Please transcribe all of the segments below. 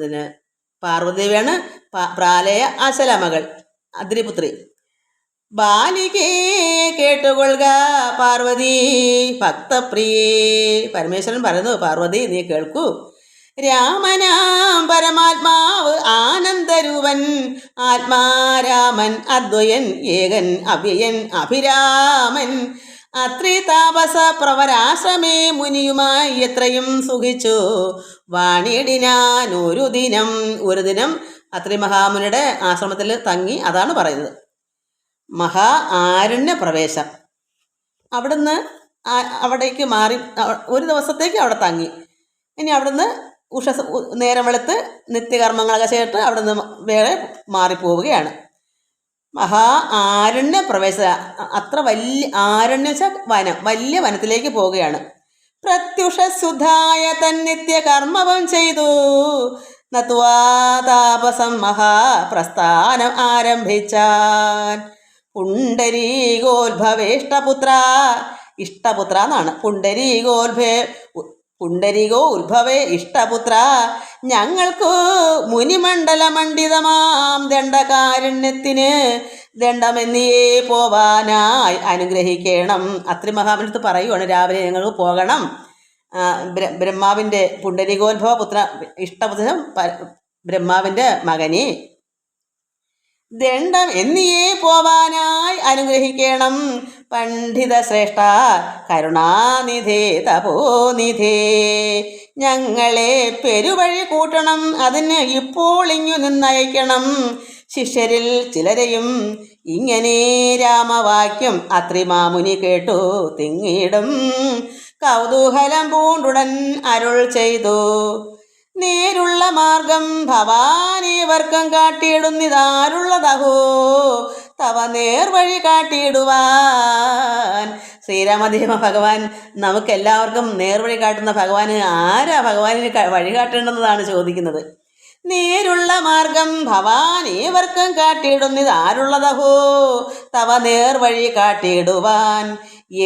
പിന്നെ പാർവതിദേവിയാണ് പ്രാലയ ആശല മകൾ, അദ്രിപുത്രി. ബാലികേ കേട്ടുകൊള്ളുക പാർവതി ഭക്തപ്രിയേ. പരമേശ്വരൻ പറയുന്നു, പാർവതി നീ കേൾക്കൂ. രാമനാം പരമാത്മാവ് ആനന്ദരൂപൻ, ആത്മാരാമൻ അദ്വയൻ ഏകൻ അഭ്യയൻ അഭിരാമൻ. അത്രി താപസ പ്രവരാശ്രമേ മുനിയുമായി എത്രയും സുഖിച്ചു വാണിടിനാൻ ഒരു ദിനം. അത്രി മഹാമുനിയുടെ ആശ്രമത്തിൽ തങ്ങി. അതാണ് പറയുന്നത് മഹാ ആരണ്യ പ്രവേശം. അവിടുന്ന് അവിടേക്ക് മാറി ഒരു ദിവസത്തേക്ക് അവിടെ തങ്ങി. ഇനി അവിടുന്ന് നേരം വെളുത്ത് നിത്യകർമ്മങ്ങളൊക്കെ ചെയ്തിട്ട് അവിടുന്ന് വേറെ മാറിപ്പോവുകയാണ്. മഹാ ആരണ്യ പ്രവേശ, അത്ര വലിയ ആരണ്യ വനം, വലിയ വനത്തിലേക്ക് പോവുകയാണ്. പ്രത്യുഷശുദ്ധായ തന്നിത്യ കർമ്മവും ചെയ്തു നത്വാ താപസം മഹാപ്രസ്ഥാനം ആരംഭിച്ചാൻ. പുണ്ടരീകോത്ഭവേഷ്ടപുത്ര, ഇഷ്ടപുത്ര എന്നാണ്. പുണ്ടരീകോ ഉത്ഭവേ ഇഷ്ടപുത്ര, ഞങ്ങൾക്കു മുനിമണ്ഡലമണ്ഡിതമാം ദണ്ഡകാരുണ്യത്തിന് ദണ്ഡമെന്നിയേ പോവാനായി അനുഗ്രഹിക്കണം. അത്രി മഹാമുനിത്ത് പറയുവാണ്, രാവിലെ ഞങ്ങൾക്ക് പോകണം. ബ്രഹ്മാവിൻ്റെ പുണ്ടരീകോത്ഭവ പുത്ര, ഇഷ്ടപുത്രൻ ബ്രഹ്മാവിൻ്റെ മകനെ ദണ്ഡം എന്നിയേ പോവാനായി അനുഗ്രഹിക്കണം. പണ്ഡിത ശ്രേഷ്ഠ കരുണാനിധേ തപോനിധേ, ഞങ്ങളെ പെരുവഴി കൂട്ടണം, അതിന് ഇപ്പോൾ ഇങ്ങു നിന്നയക്കണം. ശിഷ്യരിൽ ചിലരെയും ഇങ്ങനെ രാമവാക്യം അത്രി മാമുനി കേട്ടു തിങ്ങിടും. കൗതൂഹലം പൂണ്ടുടൻ അരുൾ ചെയ്തു, നേരുള്ള മാർഗം ഭവാനേവർക്കും കാട്ടിയിടുന്നിതാരുള്ളതഹോ തവ നേർവഴി കാട്ടിയിടുവാൻ. ശ്രീരാമദേവ ഭഗവാൻ നമുക്കെല്ലാവർക്കും നേർവഴി കാട്ടുന്ന ഭഗവാന് ആരാ ഭഗവാനിന് വഴി കാട്ടേണ്ടുന്നതാണ് ചോദിക്കുന്നത്. നേരുള്ള മാർഗം ഭവാനേവർക്കും കാട്ടിയിടുന്നിതാരുള്ളതഹോ തവ നേർവഴി കാട്ടിയിടുവാൻ.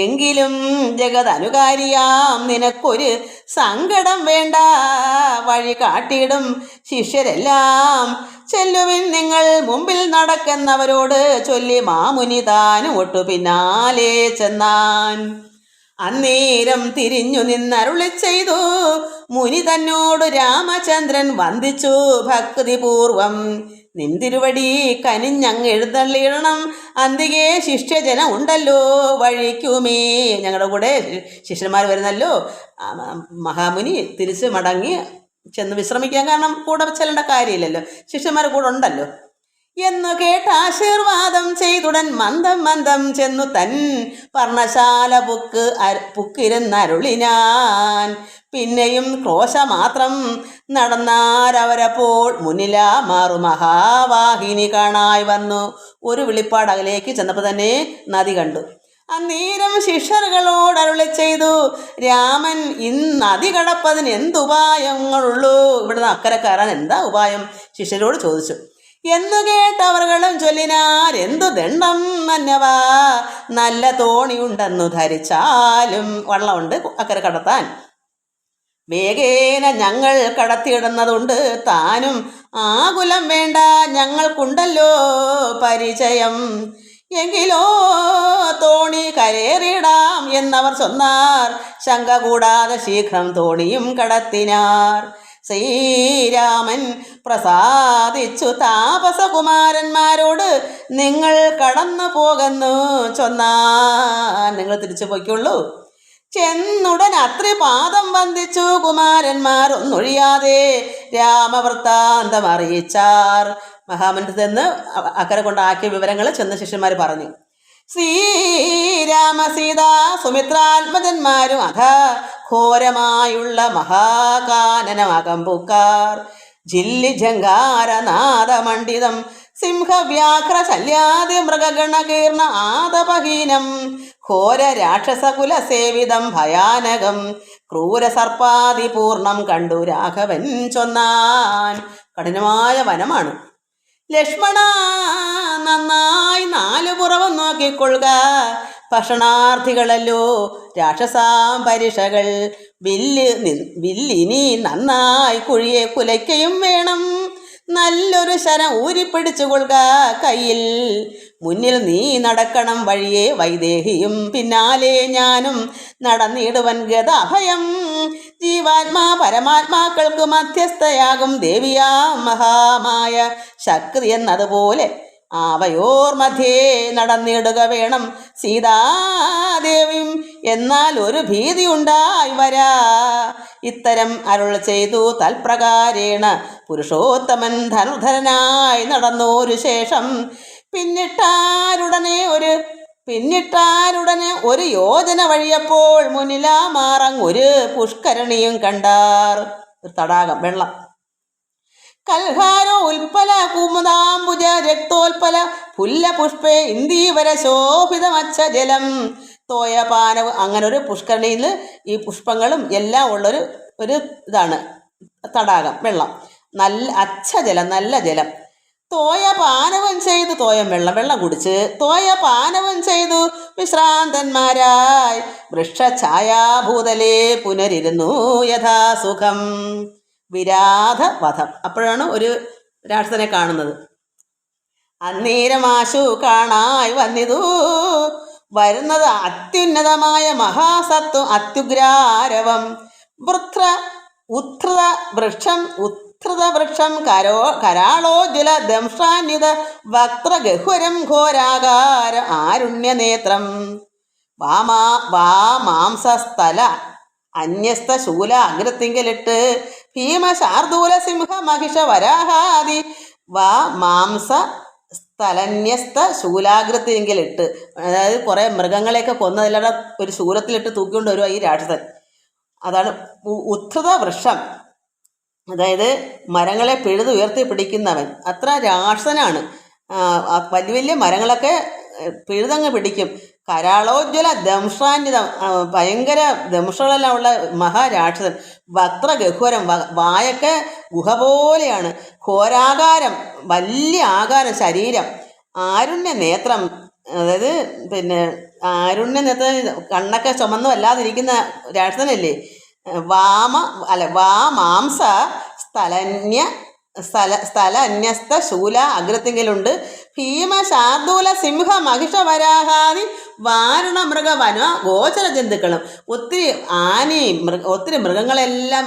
എങ്കിലും ജഗതനുകാരിയാം നിനക്കൊരു സങ്കടം വേണ്ട, വഴി കാട്ടിയിടും ശിഷ്യരെല്ലാം. ചെല്ലുവിൻ നിങ്ങൾ മുമ്പിൽ നടക്കുന്നവരോട് ചൊല്ലി മാമുനി താനും ഒട്ടു പിന്നാലെ ചെന്നാൻ. അന്നേരം തിരിഞ്ഞു നിന്നരുളി ചെയ്തു മുനി തന്നോട് രാമചന്ദ്രൻ വന്ദിച്ചു ഭക്തിപൂർവം. നിന്തിരുവടി കനിഞ്ഞങ്ങ് എഴുന്നള്ളിയിടണം, അന്തികെ ശിഷ്യജനം ഉണ്ടല്ലോ വഴിക്കുമേ. ഞങ്ങളുടെ കൂടെ ശിഷ്യന്മാർ വരുന്നല്ലോ. മഹാമുനി തിരിച്ച് മടങ്ങി ചെന്ന് വിശ്രമിക്കാൻ, കാരണം കൂടെ ചെല്ലേണ്ട കാര്യമില്ലല്ലോ, ശിഷ്യന്മാർ കൂടെ ഉണ്ടല്ലോ എന്നു കേട്ട് ആശീർവാദം ചെയ്തുടൻ മന്ദം ചെന്നു തൻ പർണശാല പുക്കിരുന്നരുളിനാൻ. പിന്നെയും ക്രോശമാത്രം നടന്നാരവരപ്പോൾ മുന്നിലാ മാറു മഹാവാഹിനി കാണായി വന്നു. ഒരു വിളിപ്പാട് അകലേക്ക് ചെന്നപ്പോൾ തന്നെ നദി കണ്ടു. അന്നേരം ശിഷ്യர்களോട് അരുളി ചെയ്തു, രാമൻ ഇന്ന് നദി കടപ്പതിന് എന്തുപായങ്ങളുള്ളൂ? ഇവിടുന്ന് അക്കരെ കയറാൻ എന്താ ഉപായം? ശിഷ്യരോട് ചോദിച്ചു. എന്നു കേട്ടവർകളും ചൊല്ലിനാർ, എന്തു ദണ്ഡം മന്നവാ, നല്ല തോണിയുണ്ടെന്നു ധരിച്ചാലും വള്ളമുണ്ട് അക്കരെ കടത്താൻ. വേഗേന ഞങ്ങൾ കടത്തിയിടുന്നതുണ്ട്, താനും ആകുലം വേണ്ട, ഞങ്ങൾക്കുണ്ടല്ലോ പരിചയം. എങ്കിലോ തോണി കരേറിയിടാം എന്നവർ ചൊന്നാർ. ശങ്ക കൂടാതെ ശീഘ്രം തോണിയും കടത്തിനാർ. ശ്രീരാമൻ പ്രസാദിച്ചു താപസകുമാരന്മാരോട്, നിങ്ങൾ കടന്നു പോകുന്നു ചൊന്നാൻ, നിങ്ങൾ തിരിച്ചു പോയിക്കൊള്ളൂ. ചെന്നുടൻ അത്രി പാദം വന്ദിച്ചു കുമാരന്മാർ ഒന്നൊഴിയാതെ രാമവൃത്താന്തം അറിയിച്ചാർ. മഹാമന്ത്രത്തിൽ നിന്ന് അക്കരെ കൊണ്ടാക്കിയ വിവരങ്ങൾ ചെന്ന ശിഷ്യന്മാർ പറഞ്ഞു. ശ്രീരാമ സീതാ സുമിത്രാത്മജന്മാരും അധ ഘോരമായുള്ള മഹാകാനനമകമ്പുക്കാർ. ജില്ലി ജങ്കാരനാദമണ്ഡിതം സിംഹവ്യാഘ്ര ശല്യാദി മൃഗഗണകീർണ ആതപഹീനം ഘോര രാക്ഷസകുലസേവിതം ഭയാനകം ക്രൂരസർപ്പാദിപൂർണം കണ്ടു രാഘവൻ ചൊന്നാൻ. കഠിനമായ വനമാണ്. ലക്ഷ്മണ നന്നായി നാലു പുറവും നോക്കിക്കൊള്ളുക, ഭക്ഷണാർത്ഥികളല്ലോ രാക്ഷസാം പരിഷകൾ. വില്ലിനി നന്നായി കുഴിയെ കുലയ്ക്കയും വേണം, നല്ലൊരു ശരം ഊരിപ്പിടിച്ചുകൊള്ളുക കയ്യിൽ. മുന്നിൽ നീ നടക്കണം വഴിയെ വൈദേഹിയും, പിന്നാലെ ഞാനും നടന്നിടുവൻ ഗതാഭയം. ജീവാത്മാ പരമാത്മാക്കൾക്ക് മധ്യസ്ഥയാകും ദേവിയാ മഹാമായ ശക്തി എന്നതുപോലെ അവയോർ മധ്യേ നടന്നിടുക വേണം സീതാദേവിയും. എന്നാൽ ഒരു ഭീതി ഉണ്ടായി വരാ. ഇത്തരം അരുൾ ചെയ്തു തൽപ്രകാരേണ പുരുഷോത്തമൻ ധനുധരനായി നടന്നോരു ശേഷം പിന്നിട്ടാരുടനെ ഒരു യോജന വഴിയപ്പോൾ മുന്നിലാമാറങ്ങൊരു പുഷ്കരണിയും കണ്ടാർ. ഒരു തടാകം, വെള്ളം. കൽഹാരോ ഉൽപ്പല കുമുദാംബുജ രക്തോൽപ്പല പുല്ല പുഷ്പേ ഇന്ദീവര ശോഭിതമച്ച ജലം തോയപാനവ്. അങ്ങനെ ഒരു പുഷ്കരണിയിൽ ഈ പുഷ്പങ്ങളും എല്ലാം ഉള്ളൊരു ഇതാണ് തടാകം, വെള്ളം. നല്ല അച്ഛജലം, നല്ല ജലം. തോയപാനവം ചെയ്തു, തോയം വെള്ളം കുടിച്ച് തോയപാനവം ചെയ്തു വിശ്രാന്തന്മാരായി വൃക്ഷഛായാഭൂതലേ പുനരിരുന്നു യഥാസുഖം. വിരാധവധം. അപ്പോഴാണ് ഒരു രാക്ഷസനെ കാണുന്നത്. അന്നേരമാശു കാണായി വരുന്നത് അത്യുന്നതമായ മഹാസത്വം അത്യുഗ്രാരവം. ഉദ്ധൃത വൃക്ഷം കരാളോജ്വല ദംഷ്ടാന്യുത വക്ത്രഗഹ്വരം ഘോരാകാര ആരുണ്യനേത്രം. മാംസസ്ഥല അന്യസ്ത ശൂല അഗ്രത്തിങ്കലിട്ട് ഭീമശാർദൂല സിംഹ മഹിഷ വരാഹാദി മാംസ സ്ഥലന്യസ്ത ശൂലാഗ്രത്തിങ്കിലിട്ട്, അതായത് കുറേ മൃഗങ്ങളെയൊക്കെ കൊന്നതല്ലാതെ ഒരു ശൂലത്തിലിട്ട് തൂക്കിക്കൊണ്ട് വരുക ഈ രാക്ഷസൻ. അതാണ് ഉദ്ധൃത വൃക്ഷം, അതായത് മരങ്ങളെ ഉയർത്തി പിടിക്കുന്നവൻ. അത്ര രാക്ഷസനാണ്. വലിയ വലിയ മരങ്ങളൊക്കെ പിഴുതങ്ങ് പിടിക്കും. കരാളോജ്വല ദംഷ്ടാന്വിത, ഭയങ്കര ദംഷകളെല്ലാം ഉള്ള മഹാരാക്ഷസൻ. വക്ത്രഗഹ്വരം, വായൊക്കെ ഗുഹ പോലെയാണ്. ഘോരാകാരം, വലിയ ആകാരം, ശരീരം. ആരുണ്യ നേത്രം, അതായത് ആരുണ്യ നേത്രം, കണ്ണൊക്കെ ചുമന്നു വല്ലാതിരിക്കുന്ന രാക്ഷസനല്ലേ. മാംസ സ്ഥല അന്യസ്ത ശൂല അഗ്രത്തിങ്കിലുണ്ട് ഭീമശാർദൂല സിംഹ മഹിഷ വരാഹാദി വാരുണ മൃഗ വന ഗോചര ജന്തുക്കളും. ഒത്തിരി മൃഗങ്ങളെല്ലാം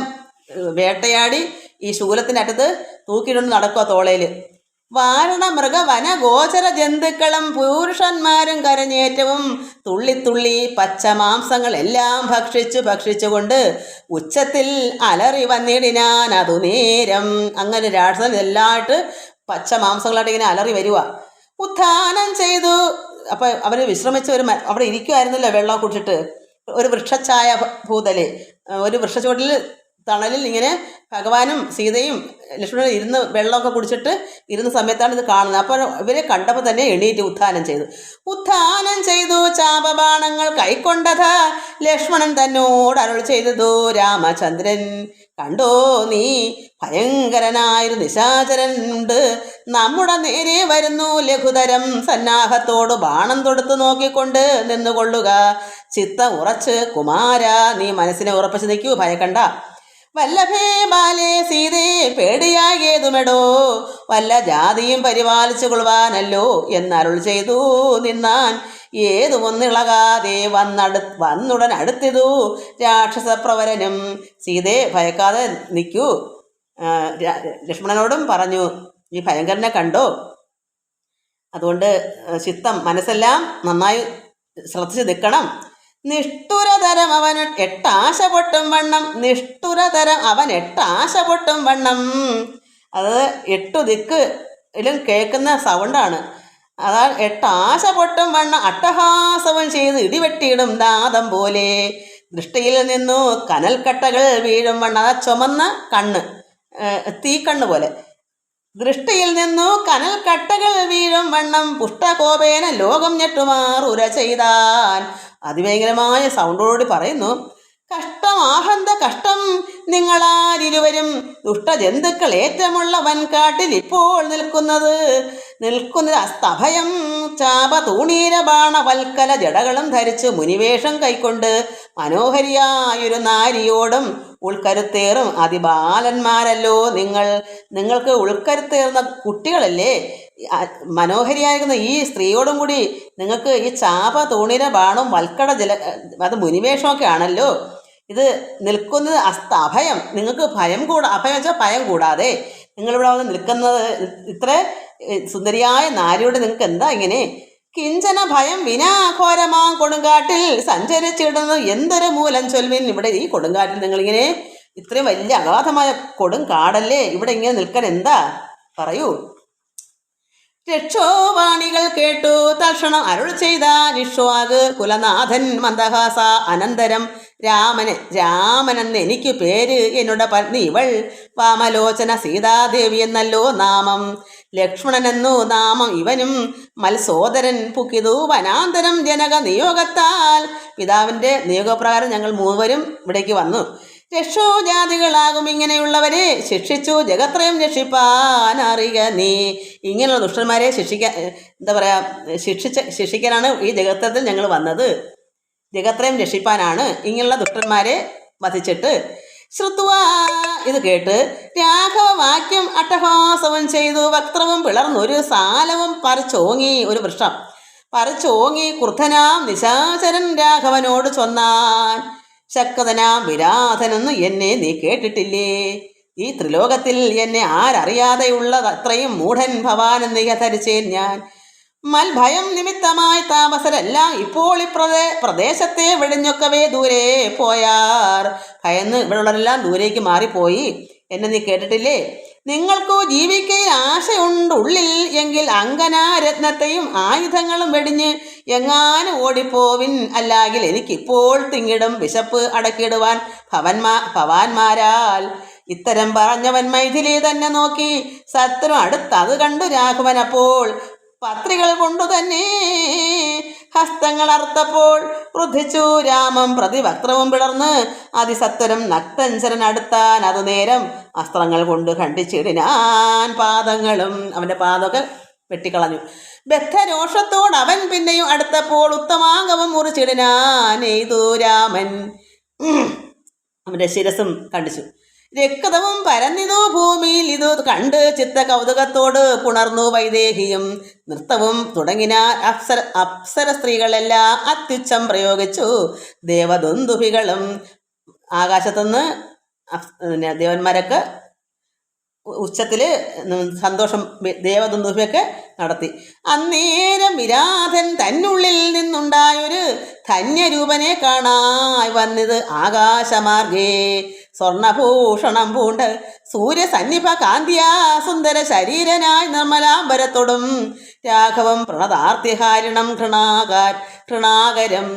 വേട്ടയാടി ഈ ശൂലത്തിൻ്റെ അറ്റത്ത് തൂക്കിയിട്ടുണ്ട് നടക്കുക തോളയിൽ. വാരുണ മൃഗ വന ഗോചര ജന്തുക്കളും പുരുഷന്മാരും കരഞ്ഞേറ്റവും തുള്ളിത്തുള്ളി പച്ചമാംസങ്ങൾ എല്ലാം ഭക്ഷിച്ചുകൊണ്ട് ഉച്ചത്തിൽ അലറി വന്നിടിനാൻ അതു നേരം. അങ്ങനെ രാക്ഷസൻ എല്ലായിട്ട് പച്ചമാംസങ്ങളായിട്ട് ഇങ്ങനെ അലറി വരിക. ഉത്ഥാനം ചെയ്തു. അപ്പം അവർ വിശ്രമിച്ച് അവിടെ ഇരിക്കുമായിരുന്നല്ലോ വെള്ളം കുടിച്ചിട്ട്. ഒരു വൃക്ഷഛായ ഭൂതലെ, ഒരു വൃക്ഷച്ചുവട്ടിൽ തണലിൽ ഇങ്ങനെ ഭഗവാനും സീതയും ലക്ഷ്മണനും ഇരുന്ന് വെള്ളമൊക്കെ കുടിച്ചിട്ട് ഇരുന്ന സമയത്താണ് ഇത് കാണുന്നത്. അപ്പോൾ ഇവരെ കണ്ടപ്പോൾ തന്നെ എണീറ്റ് ഉത്ഥാനം ചെയ്തു ചാപബാണങ്ങൾ കൈക്കൊണ്ടത ലക്ഷ്മണൻ തന്നോട് അരുൾ ചെയ്തതു. രാമചന്ദ്രൻ കണ്ടോ നീ, ഭയങ്കരനായൊരു നിശാചരനുണ്ട് നമ്മുടെ നേരെ വരുന്നു. ലഘുതരം സന്നാഹത്തോട് ബാണം തൊടുത്ത് നോക്കിക്കൊണ്ട് നിന്നുകൊള്ളുക. ചിത്തം ഉറച്ച് കുമാര, നീ മനസ്സിനെ ഉറപ്പിച്ച് നിൽക്കൂ, ഭയക്കണ്ട. വല്ലഭേ ബാലേ സീതേ പേടിയാകേതുമെടോ, വല്ല ജാതിയും പരിപാലിച്ചു കൊള്ളുവാനല്ലോ എന്നരുൾ ചെയ്തു നിന്നാൻ. ഏതുമൊന്നിളകാതെ വന്നുടൻ അടുത്തിതു രാക്ഷസപ്രവരനും. സീതയെ ഭയക്കാതെ നിൽക്കൂ. ലക്ഷ്മണനോടും പറഞ്ഞു, ഈ ഭയങ്കരനെ കണ്ടോ, അതുകൊണ്ട് ചിത്തം മനസ്സെല്ലാം നന്നായി ശ്രദ്ധിച്ച് നിൽക്കണം. നിഷ്ഠുരതരം അവൻ എട്ടാശപൊട്ടും വണ്ണം. അത് 8 ദിക്കിലും കേൾക്കുന്ന സൗണ്ടാണ്. അതാണ് 8 ആശ പൊട്ടും വണ്ണം അട്ടഹാസവും ചെയ്ത് ഇടിവെട്ടിയിടും നാദം പോലെ. ദൃഷ്ടിയിൽ നിന്നു കനൽക്കട്ടകൾ വീഴും വണ്ണം, അതാ ചുമന്ന കണ്ണ്, തീക്കണ്ണ് പോലെ. ദൃഷ്ടിയിൽ നിന്നു കനൽക്കട്ടകൾ വീഴും വണ്ണം പുഷ്ടകോപേന ലോകം ഞെട്ടുമാറുര ചെയ്താൻ. അതിഭയങ്കരമായ സൗണ്ടോടുകൂടി പറയുന്നു, കഷ്ടമാഹന്ത കഷ്ടം നിങ്ങളാരിരുവരും ദുഷ്ടജന്തുക്കൾ ഏറ്റമുള്ള വൻകാട്ടിൽ ഇപ്പോൾ നിൽക്കുന്നത് അസ്തഭയം ചാപ തൂണീര ബാണവൽക്കല ജടകളും ധരിച്ച് മുനിവേഷം കൈക്കൊണ്ട് മനോഹരിയായൊരു നാരിയോടും ഉൾക്കരുത്തേറും അതിബാലന്മാരല്ലോ നിങ്ങൾക്ക് ഉൾക്കരുത്തേറുന്ന കുട്ടികളല്ലേ. മനോഹരിയായിരുന്ന ഈ സ്ത്രീയോടും കൂടി നിങ്ങൾക്ക് ഈ ചാപ തൂണിര ബാണും വൽക്കട അത് മുനിവേഷമൊക്കെ ആണല്ലോ. ഇത് നിൽക്കുന്നത് അഭയം, നിങ്ങൾക്ക് ഭയം അഭയം വെച്ചാൽ ഭയം കൂടാതെ നിങ്ങളിവിടെ വന്ന് നിൽക്കുന്നത് ഇത്ര സുന്ദരിയായ നാരിയോട് നിങ്ങൾക്ക് എന്താ ഇങ്ങനെ? കിഞ്ചന ഭയം വിനാഘോരമാ കൊടുങ്കാട്ടിൽ സഞ്ചരിച്ചിടുന്നു എന്തൊരു മൂലം ചൊൽവിൻ. ഇവിടെ ഈ കൊടുങ്കാട്ടിൽ നിങ്ങളിങ്ങനെ ഇത്രയും വലിയ അഗാധമായ കൊടുങ്കാടല്ലേ, ഇവിടെ ഇങ്ങനെ നിൽക്കാൻ എന്താ പറയൂ. രക്ഷോവാണികൾ കേട്ടു തൽക്ഷണം അരുൾ ചെയ്ത നിഷ്വാഗ് കുലനാഥൻ മന്ദഹാസ അനന്തരം രാമനെന്ന് എനിക്ക് പേര്, എന്നോട് പത്നി ഇവൾ വാമലോചന സീതാദേവി എന്നല്ലോ നാമം, ലക്ഷ്മണനെന്നു നാമം ഇവനും മത്സോദരൻ പുക്കിതു വനാന്തരം ജനക നിയോഗത്താൽ. പിതാവിൻ്റെ നിയോഗപ്രകാരം ഞങ്ങൾ മൂവരും ഇവിടേക്ക് വന്നു. രക്ഷോജാതികളാകും ഇങ്ങനെയുള്ളവരെ ശിക്ഷിച്ചു ജഗത്രയം രക്ഷിപ്പാൻ അറിയുക നീ. ഇങ്ങനെയുള്ള ദുഷ്ടന്മാരെ ശിക്ഷിക്കാനാണ് ഈ ജഗത്രത്തിൽ ഞങ്ങൾ വന്നത്. ജഗത്രയം രക്ഷിപ്പാനാണ് ഇങ്ങനെയുള്ള ദുഷ്ടന്മാരെ വധിച്ചിട്ട്. ശ്രുത്വാ ഇത് കേട്ട് രാഘവ വാക്യം അട്ടഹാസവും ചെയ്തു വക്ത്രവും പിളർന്നൊരു സാലവും പറിച്ചോങ്ങി, ഒരു വൃക്ഷം പറിച്ചോങ്ങി ക്രുദ്ധനാം നിശാചരൻ രാഘവനോട് ചൊന്നാൻ, ശക്തനാം വിരാധനെന്ന് എന്നെ നീ കേട്ടിട്ടില്ലേ? ഈ ത്രിലോകത്തിൽ എന്നെ ആരറിയാതെയുള്ളത് അത്രയും മൂഢൻ ഭവാനെന്ന് ധരിച്ചേൻ ഞാൻ. മൽഭയം നിമിത്തമായി താമസരെല്ലാം ഇപ്പോൾ ഈ പ്രദേശത്തെ വെടിഞ്ഞൊക്കവേ ദൂരെ പോയാർ. ഭയന്ന് ഇവിടെയുള്ളവരെല്ലാം ദൂരേക്ക് മാറിപ്പോയി. എന്നെ നീ കേട്ടിട്ടില്ലേ? നിങ്ങൾക്കു ജീവിക്കയിൽ ആശയുണ്ട് ഉള്ളിൽ എങ്കിൽ അങ്കനാരത്നത്തെയും ആയുധങ്ങളും വെടിഞ്ഞ് എങ്ങാനും ഓടിപ്പോവിൻ. അല്ലാകിൽ എനിക്കിപ്പോൾ തിങ്ങിടും വിശപ്പ് അടക്കിടുവാൻ ഭവാന്മാരാൽ. ഇത്തരം പറഞ്ഞവൻ മൈഥിലി തന്നെ നോക്കി ശത്രു അടുത്തത് കണ്ടു രാഘവൻ. അപ്പോൾ പത്രികൾ കൊണ്ടു തന്നെ ഹസ്തങ്ങൾ അർത്തപ്പോൾ ക്രുദ്ധിച്ചു രാമം പ്രതിവക്ത്രവും പിളർന്ന് അതിസത്വരം നക്തഞ്ചരൻ അടുത്താൻ. അതു നേരം അസ്ത്രങ്ങൾ കൊണ്ട് ഖണ്ഡിച്ചിടിനാൻ പാദങ്ങളും, അവൻ്റെ പാദമൊക്കെ വെട്ടിക്കളഞ്ഞു. ബദ്ധരോഷത്തോട് അവൻ പിന്നെയും അടുത്തപ്പോൾ ഉത്തമാംഗവും മുറിച്ചിടിനാൻ എയ്തു രാമൻ. അവൻ്റെ ശിരസും ഖണ്ഡിച്ചു. രക്തവും പരന്നിതു ഭൂമിയിൽ ഇതു കണ്ട് ചിത്ത കൗതുകത്തോട് പുണർന്നു വൈദേഹിയും. നൃത്തവും തുടങ്ങിന അപ്സര സ്ത്രീകളെല്ലാം അത്യുച്ചം പ്രയോഗിച്ചു. ദേവദുന്ദുഭികളും ആകാശത്തുനിന്ന് ദേവന്മാരൊക്കെ ഉച്ചത്തിൽ സന്തോഷം ദേവദുന്ദുഭിയൊക്കെ നടത്തി. അന്നേരം വിരാധൻ തന്നുള്ളിൽ നിന്നുണ്ടായൊരു ധന്യരൂപനെ കാണായി വന്നത് ആകാശമാർഗേ. സ്വർണഭൂഷണം പൂണ്ട് സൂര്യസന്നിഭ കാന്തിയാ സുന്ദര ശരീരനായി നിർമ്മലാംബരത്തോടും രാഘവം പ്രണതാർത്തിഹാരിണം ഘൃണാകരം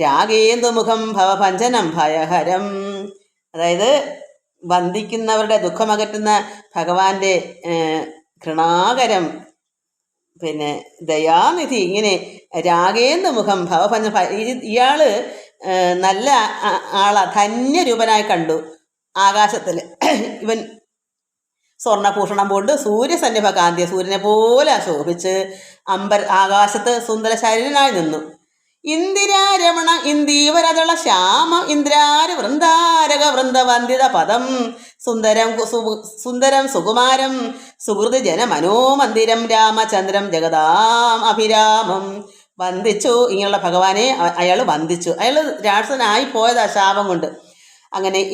രാഗേന്ദുമുഖം ഭവഭഞ്ജനം ഭയഹരം. അതായത് വന്ദിക്കുന്നവരുടെ ദുഃഖമകറ്റുന്ന ഭഗവാന്റെ ഘൃണാകരം, പിന്നെ ദയാനിധി, ഇങ്ങനെ രാഗേന്ദുമുഖം ഭവഭഞ്ജനം. ഇയാള് നല്ല ആളാ, ധന്യരൂപനായി കണ്ടു ആകാശത്തിൽ. ഇവൻ സ്വർണഭൂഷണം കൊണ്ട് സൂര്യസന്നിഭ കാന്തിയ സൂര്യനെ പോലെ ശോഭിച്ച് ആകാശത്ത് സുന്ദര ശരീരനായി നിന്നു. ഇന്ദിരാരമണ ഇന്ദീവരതള ശ്യാമ ഇന്ദ്രാര വൃന്ദാരക വൃന്ദവന്ദിത പദം സുന്ദരം സുകുമാരം സുഹൃത് ജന മനോമന്ദിരം രാമചന്ദ്രം ജഗതാം അഭിരാമം. വന്ദിച്ചു. ഇങ്ങനെയുള്ള ഭഗവാനെ അയാൾ വന്ദിച്ചു. അയാൾ രാക്ഷസനായി പോയതാ ശാപം കൊണ്ട്.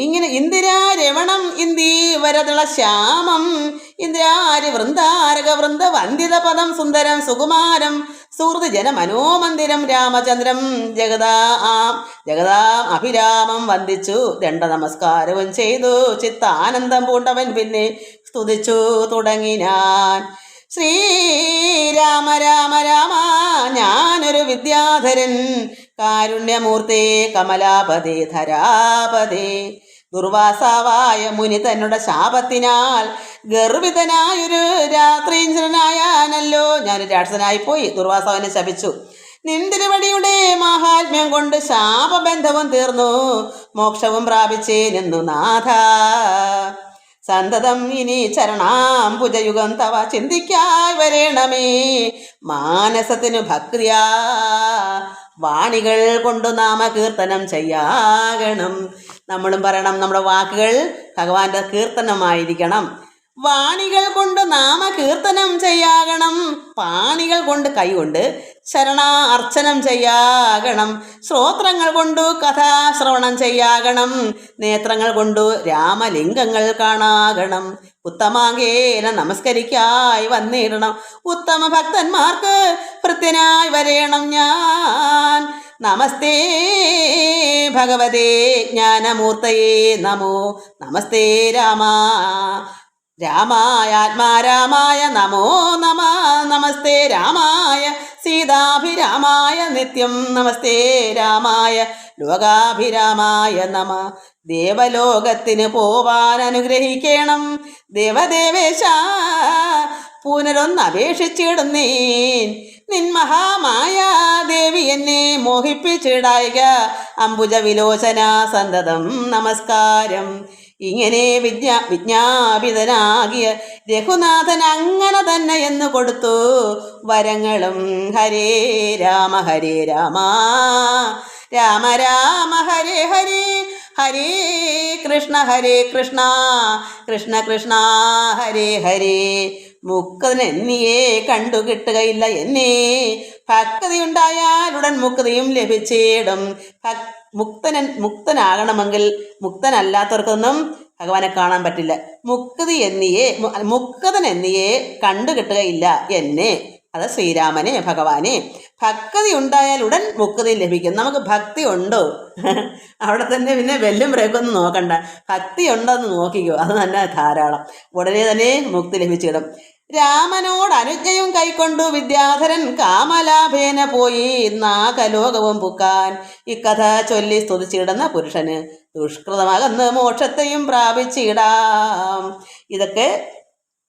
ഇങ്ങനെ ഇന്ദിരാരമണം ഇന്ദീവരതള ശ്യാമം ഇന്ദ്രാരി വൃന്ദാരക വൃന്ദ വന്ദിത പദം സുന്ദരം സുകുമാരം സുഹൃത് ജന മനോമന്ദിരം രാമചന്ദ്രം ജഗതാം അഭിരാമം വന്ദിച്ചു. ദണ്ഡ നമസ്കാരവും ചെയ്തു ചിത്താനന്ദം പൂണ്ടവൻ പിന്നെ സ്തുതിച്ചു തുടങ്ങിനാൻ. ശ്രീരാമ രാമ രാമ ഞാനൊരു വിദ്യാധരൻ കാരുണ്യമൂർത്തേ കമലാപതേ ധരാപതേ. ദുർവാസാവായ മുനി തന്നുടെ ശാപത്തിനാൽ ഗർവിതനായൊരു രാത്രീന്ദ്രനായാനല്ലോ. ഞാനൊരു രാക്ഷസനായിപ്പോയി. ദുർവാസാവിനെ ശപിച്ചു. നിന്തിരുവടിയുടെ മാഹാത്മ്യം കൊണ്ട് ശാപബന്ധവും തീർന്നു, മോക്ഷവും പ്രാപിച്ചേനെന്നു നാഥ. സന്തതം ഇനി ചരണാംബുജയുഗം തവ ചിന്തിക്കായി വരേണമേ, മാനസത്തിനു ഭക്തിയാ വാണികൾ കൊണ്ടു നാമകീർത്തനം ചെയ്യാകണം. നമ്മളും പറയണം, നമ്മുടെ വാക്കുകൾ ഭഗവാന്റെ കീർത്തനമായിരിക്കണം. വാണികൾ കൊണ്ട് നാമകീർത്തനം ചെയ്യാകണം, പാണികൾ കൊണ്ട് കൈകൊണ്ട് ശരണാർച്ചനം ചെയ്യാകണം, ശ്രോത്രങ്ങൾ കൊണ്ടു കഥാശ്രവണം ചെയ്യാകണം, നേത്രങ്ങൾ കൊണ്ടു രാമലിംഗങ്ങൾ കാണാകണം, ഉത്തമാങ്കേന നമസ്കരിക്കായി വന്നിടണം, ഉത്തമ ഭക്തന്മാർക്ക് ഭൃത്യനായി വരേണം ഞാൻ. നമസ്തേ ഭഗവതേ ജ്ഞാനമൂർത്തയേ നമോ, നമസ്തേ രാമായ ആത്മാരാമായ നമോ നമ, നമസ്തേ രാമായ സീതാഭിരാമായ നിത്യം, നമസ്തേ രാമായ ലോകാഭിരാമായ നമ. ദേവലോകത്തിന് പോവാൻ അനുഗ്രഹിക്കണം ദേവദേവേശ, പുനരൊന്നപേക്ഷിച്ചിടുന്നേൻ നിൻ മഹാമായ ദേവി എന്നെ മോഹിപ്പിച്ചിടായിക. അംബുജ വിലോചന സന്തതം നമസ്കാരം. ഇങ്ങനെ വിജ്ഞാപിതനാകിയ രഘുനാഥൻ അങ്ങനെ തന്നെ എന്ന് കൊടുത്തു വരങ്ങളും. ഹരേ രാമ രാമ രാമ ഹരേ ഹരേ, ഹരേ കൃഷ്ണ കൃഷ്ണ കൃഷ്ണ ഹരേ ഹരേ. മുക്തനെന്നിയെ കണ്ടു കിട്ടുകയില്ല എന്നെ, ഭക്തി ഉണ്ടായാലുടൻ മുക്തിയും ലഭിച്ചിടും. മുക്തനാകണമെങ്കിൽ മുക്തനല്ലാത്തവർക്കൊന്നും ഭഗവാനെ കാണാൻ പറ്റില്ല. മുക്തൻ എന്നിയെ കണ്ടു കിട്ടുകയില്ല എന്നെ, അത് ശ്രീരാമനെ ഭഗവാനെ. ഭക്തി ഉണ്ടായാൽ ഉടൻ മുക്തി ലഭിക്കും. നമുക്ക് ഭക്തി ഉണ്ടോ? അവിടെ തന്നെ പിന്നെ വെല്ലും ബ്രേക്കൊന്നും നോക്കണ്ട, ഭക്തി ഉണ്ടോയെന്ന് നോക്കിക്കോ, അത് തന്നെ ധാരാളം. ഉടനെ തന്നെ മുക്തി ലഭിച്ചിടും. രാമനോട് അനുജ്ഞയും കൈക്കൊണ്ടു വിദ്യാധരൻ കാമലാഭേന പോയി നാഗലോകവും പുക്കാൻ. ഇക്കഥ ചൊല്ലി സ്തുതിച്ചിടുന്ന പുരുഷന് ദുഷ്കൃതമകന്ന് മോക്ഷത്തെയും പ്രാപിച്ചിടാം. ഇതൊക്കെ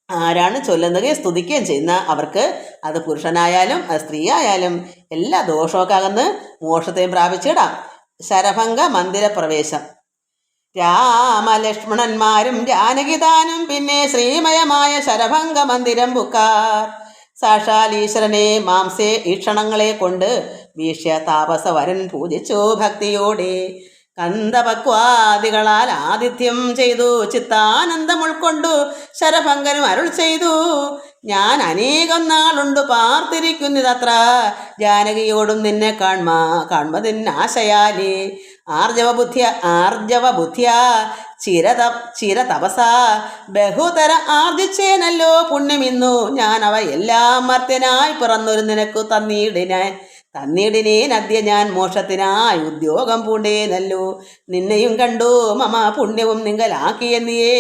ആരാണ് ചൊല്ലുന്നത്, സ്തുതിക്കുകയും ചെയ്യുന്ന അവർക്ക്, അത് പുരുഷനായാലും അത് സ്ത്രീ ആയാലും എല്ലാ ദോഷമൊക്കെ അകന്ന് മോക്ഷത്തെയും പ്രാപിച്ചിടാം. ശരഭംഗ മന്ദിര പ്രവേശം. രാമലക്ഷ്മണന്മാരും ജാനകിതാനും പിന്നെ ശ്രീമയമായ ശരഭംഗ മന്ദിരം പുക്കാർ. സാക്ഷാൽ ഈശ്വരനെ മാംസേ ഈക്ഷണങ്ങളെ കൊണ്ട് വീക്ഷ്യ താപസവരൻ പൂജിച്ചു ഭക്തിയോടെ. കന്ദപക്വാദികളാൽ ആതിഥ്യം ചെയ്തു ചിത്താനന്ദം ഉൾക്കൊണ്ടു ശരഭംഗനും അരുൾ ചെയ്തു. ഞാൻ അനേകം നാളുണ്ട് പാർത്തിരിക്കുന്നിതത്ര, ജാനകിയോടും നിന്നെ കാൺമതിനാശയാലേ. ആർജവ ബുദ്ധിയ ചിരതപസ ബഹുതര ആർജിച്ചേനല്ലോ പുണ്യമിന്നു ഞാൻ അവ എല്ലാം മർത്യനായി പിറന്നൊരു നിനക്കു തന്നിടിനേൻ അദ്യ ഞാൻ മോക്ഷത്തിനായി ഉദ്യോഗം പൂണ്ടേനല്ലോ. നിന്നെയും കണ്ടു മമ പുണ്യവും നിങ്കലാക്കിയെന്നിയേ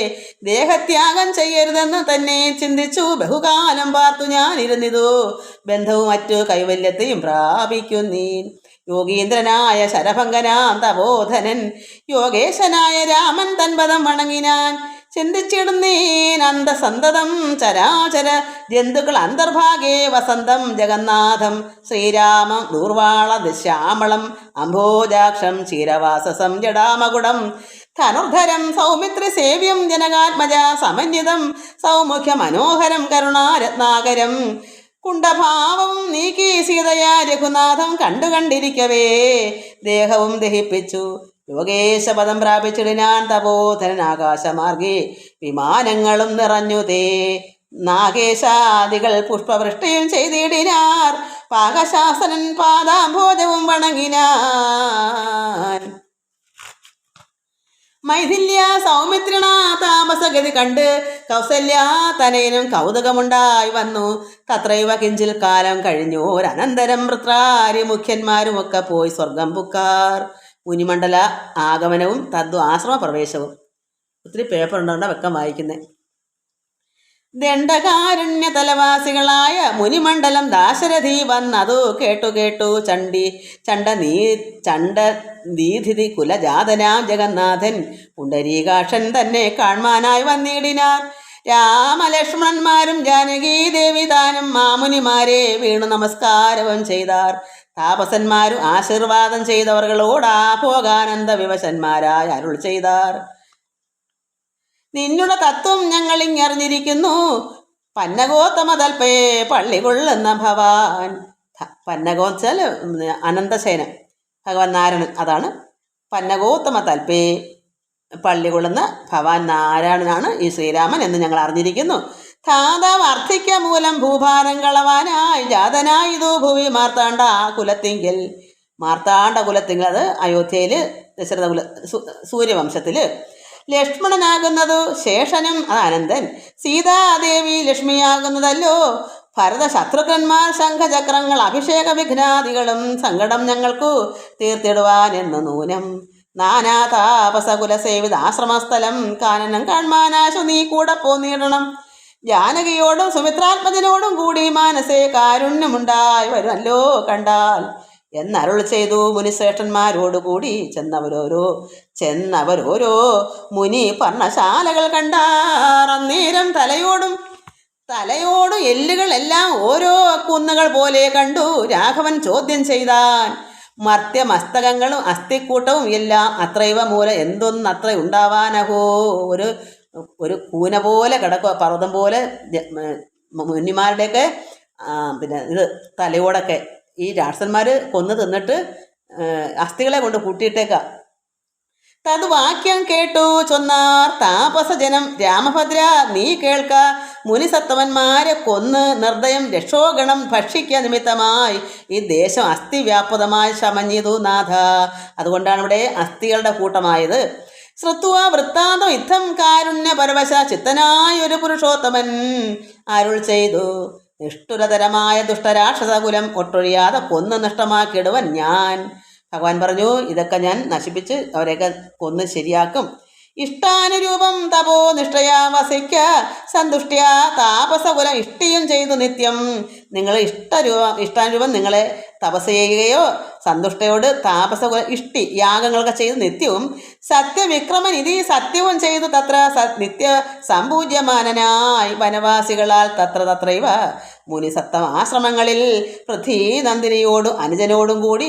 ദേഹത്യാഗം ചെയ്യരുതെന്ന് തന്നെ ചിന്തിച്ചു ബഹുകാലം പാർത്തു ഞാൻ ഇരുന്നിതു. ബന്ധവും മറ്റു കൈവല്യത്തെയും പ്രാപിക്കുന്നീൻ. യോഗീന്ദ്രനായ ശരഭംഗനാം തപോധനൻ യോഗേശനായ രാമൻ തൻപദം വണങ്ങിനാൻ. ചിന്തിച്ചിടുന്നീൻ അന്തസന്തതം ചരാചര ജന്തുക്കൾ അന്തർഭാഗേ വസന്തം ജഗന്നാഥം ശ്രീരാമം ദൂർവാള ശ്യാമളം അംഭോജാക്ഷം ക്ഷീരവാസസം ജടാമകുടം ധനുർധരം സൗമിത്രി സേവ്യം ജനകാത്മജ സമന്വിതം സൗമുഖ്യ മനോഹരം കരുണാരത്നാകരം. കുണ്ഠഭാവം നീക്കി സീതയാ രഘുനാഥം കണ്ടിരിക്കവേ ദേഹവും ദഹിപ്പിച്ചു യോഗേശപദം പ്രാപിച്ചിടിനാൻ തപോധനൻ. ആകാശമാർഗേ വിമാനങ്ങളും നിറഞ്ഞു തേ നാഗേശാദികൾ പുഷ്പവൃഷ്ടിയും ചെയ്തിടിനാർ. പാകശാസനൻ പാദാംഭോജവും വണങ്ങിനാൻ. മൈഥില്യ സൗമിത്രിണ താമസഗതി കണ്ട് കൗസല്യാ തനയനും കൗതുകമുണ്ടായി വന്നു. തത്രൈവ കിഞ്ചിൽ കാലം കഴിഞ്ഞോരനന്തരം വൃത്രാരി മുഖ്യന്മാരുമൊക്കെ പോയി സ്വർഗം പുക്കാർ. മുനിമണ്ഡല ആഗമനവും ആശ്രമ പ്രവേശവും. ഒത്തിരി പേപ്പർ ഉണ്ടോണ്ട വെക്കം വായിക്കുന്നത്. ദണ്ഡകാരുണ്യ തലവാസികളായ മുനിമണ്ഡലം ദാശരഥി വന്നതു കേട്ടു ചണ്ഡനീധിതി കുലജാതനാം ജഗന്നാഥൻ പുണ്ടരീകാക്ഷൻ തന്നെ കാൺമാനായി വന്നിടിനാർ. രാമലക്ഷ്മണന്മാരും ജാനകീ ദേവി താനും മാമുനിമാരെ വീണു നമസ്കാരവും ചെയ്താർ. താപസന്മാരും ആശീർവാദം ചെയ്തവർകളോടാ ഭോഗാനന്ദ വിവശന്മാരായ അരുൾ ചെയ്താർ. നിന്നുടെ തത്വം ഞങ്ങളിങ്ങറിഞ്ഞിരിക്കുന്നു, പന്നഗോത്തമ തൽപ്പേ പള്ളി കൊള്ളുന്ന ഭവാൻ. പന്നഗോ വെച്ചാൽ അനന്തശയന ഭഗവാൻ നാരായണൻ, അതാണ് പന്നഗോത്തമ തൽപ്പേ പള്ളി കൊള്ളുന്ന ഭവാൻ നാരായണനാണ് ഈ ശ്രീരാമൻ എന്ന് ഞങ്ങൾ അറിഞ്ഞിരിക്കുന്നു. ധാതാവ് അർത്ഥിക്ക മൂലം ഭൂഭാരം കളവാനായി ജാതനായിതു ഭൂവി മാർത്താണ്ഡ കുലത്തിങ്കൽ. മാർത്താണ്ഡ കുലത്തിങ്കൽ, അത് അയോധ്യയിൽ ദശരഥ സൂര്യവംശത്തിൽ. ലക്ഷ്മണനാകുന്നതു ശേഷനും, അത് അനന്തൻ. സീതാദേവി ലക്ഷ്മിയാകുന്നതല്ലോ. ഭരത ശത്രുഘ്നന്മാർ ശംഖചക്രങ്ങൾ അഭിഷേക വിഘ്നാദികളും സങ്കടം ഞങ്ങൾക്കു തീർത്തിടുവാനെന്നു നൂനം. നാനാ താപസകുലസേവിത ആശ്രമസ്ഥലം കാനനം കാൺമാനാശു നീ കൂടെ പോന്നിടണം. ജാനകിയോടും സുമിത്രാത്മജനോടും കൂടി മനസ്സേ കാരുണ്യമുണ്ടായി വരുമല്ലോ കണ്ടാൽ എന്നരുൾ ചെയ്തു മുനിശ്രേഷ്ഠന്മാരോടുകൂടി. ചെന്നവരോരോ മുനി പർണശാലകൾ കണ്ടാർ. അന്നേരം തലയോടും എല്ലുകളെല്ലാം ഓരോ കുന്നുകൾ പോലെ കണ്ടു. രാഘവൻ ചോദ്യം ചെയ്താൻ. മർത്യമസ്തകങ്ങളും അസ്ഥിക്കൂട്ടവും എല്ലാം അത്രൈവ മൂല എന്തൊന്നത്ര ഉണ്ടാവാനഹോ. ഒരു കൂന പോലെ കിടക്കുക, പർവ്വതം പോലെ മുനിമാരുടെയൊക്കെ പിന്നെ ഇത് തലയോടൊക്കെ ഈ രാക്ഷസന്മാർ കൊന്നു തിന്നിട്ട് അസ്ഥികളെ കൊണ്ട് കൂട്ടിയിട്ടേക്കാം. തത് വാക്യം കേട്ടു ചൊന്നാർ താപസജനം. രാമഭദ്ര നീ കേൾക്ക, മുനിസത്തമന്മാരെ കൊന്ന് നിർദ്ദയം രക്ഷോഗണം ഭക്ഷിക്ക നിമിത്തമായി ഈ ദേശം അസ്ഥിവ്യാപൃതമായി ശമഞ്ഞിതു നാഥ. അതുകൊണ്ടാണ് ഇവിടെ അസ്ഥികളുടെ കൂട്ടമായത്. ശ്രുത്വ വൃത്താന്തം യുദ്ധം കാരുണ്യ പരവശ ചിത്തനായൊരു പുരുഷോത്തമൻ അരുൾ ചെയ്തു. നിഷ്ഠുരതരമായ ദുഷ്ടരാക്ഷസകുലം ഒട്ടൊഴിയാതെ കൊന്ന് നഷ്ടമാക്കിയിടുവൻ ഞാൻ. ഭഗവാൻ പറഞ്ഞു, ഇതൊക്കെ ഞാൻ നശിപ്പിച്ച് അവരെയൊക്കെ കൊന്ന് ശരിയാക്കും. ഇഷ്ടാനുരൂപം തപോ നിഷ്ഠയാ വസിക്ക സന്തുഷ്ടിയാ താപസകുലം ഇഷ്ടിയും ചെയ്തു നിത്യം. നിങ്ങൾ ഇഷ്ടാനുരൂപം നിങ്ങളെ തപസ് ചെയ്യുകയോ സന്തുഷ്ടയോട് താപസകുല ഇഷ്ടി യാഗങ്ങളൊക്കെ ചെയ്ത് നിത്യവും സത്യവിക്രമൻ ഇതി സത്യവും ചെയ്തു തത്ര നിത്യ സമ്പൂജ്യമാനനായി വനവാസികളാൽ തത്രൈവ മുനിസത്തം ആശ്രമങ്ങളിൽ പൃഥ്വീനന്ദിനിയോടും അനുജനോടും കൂടി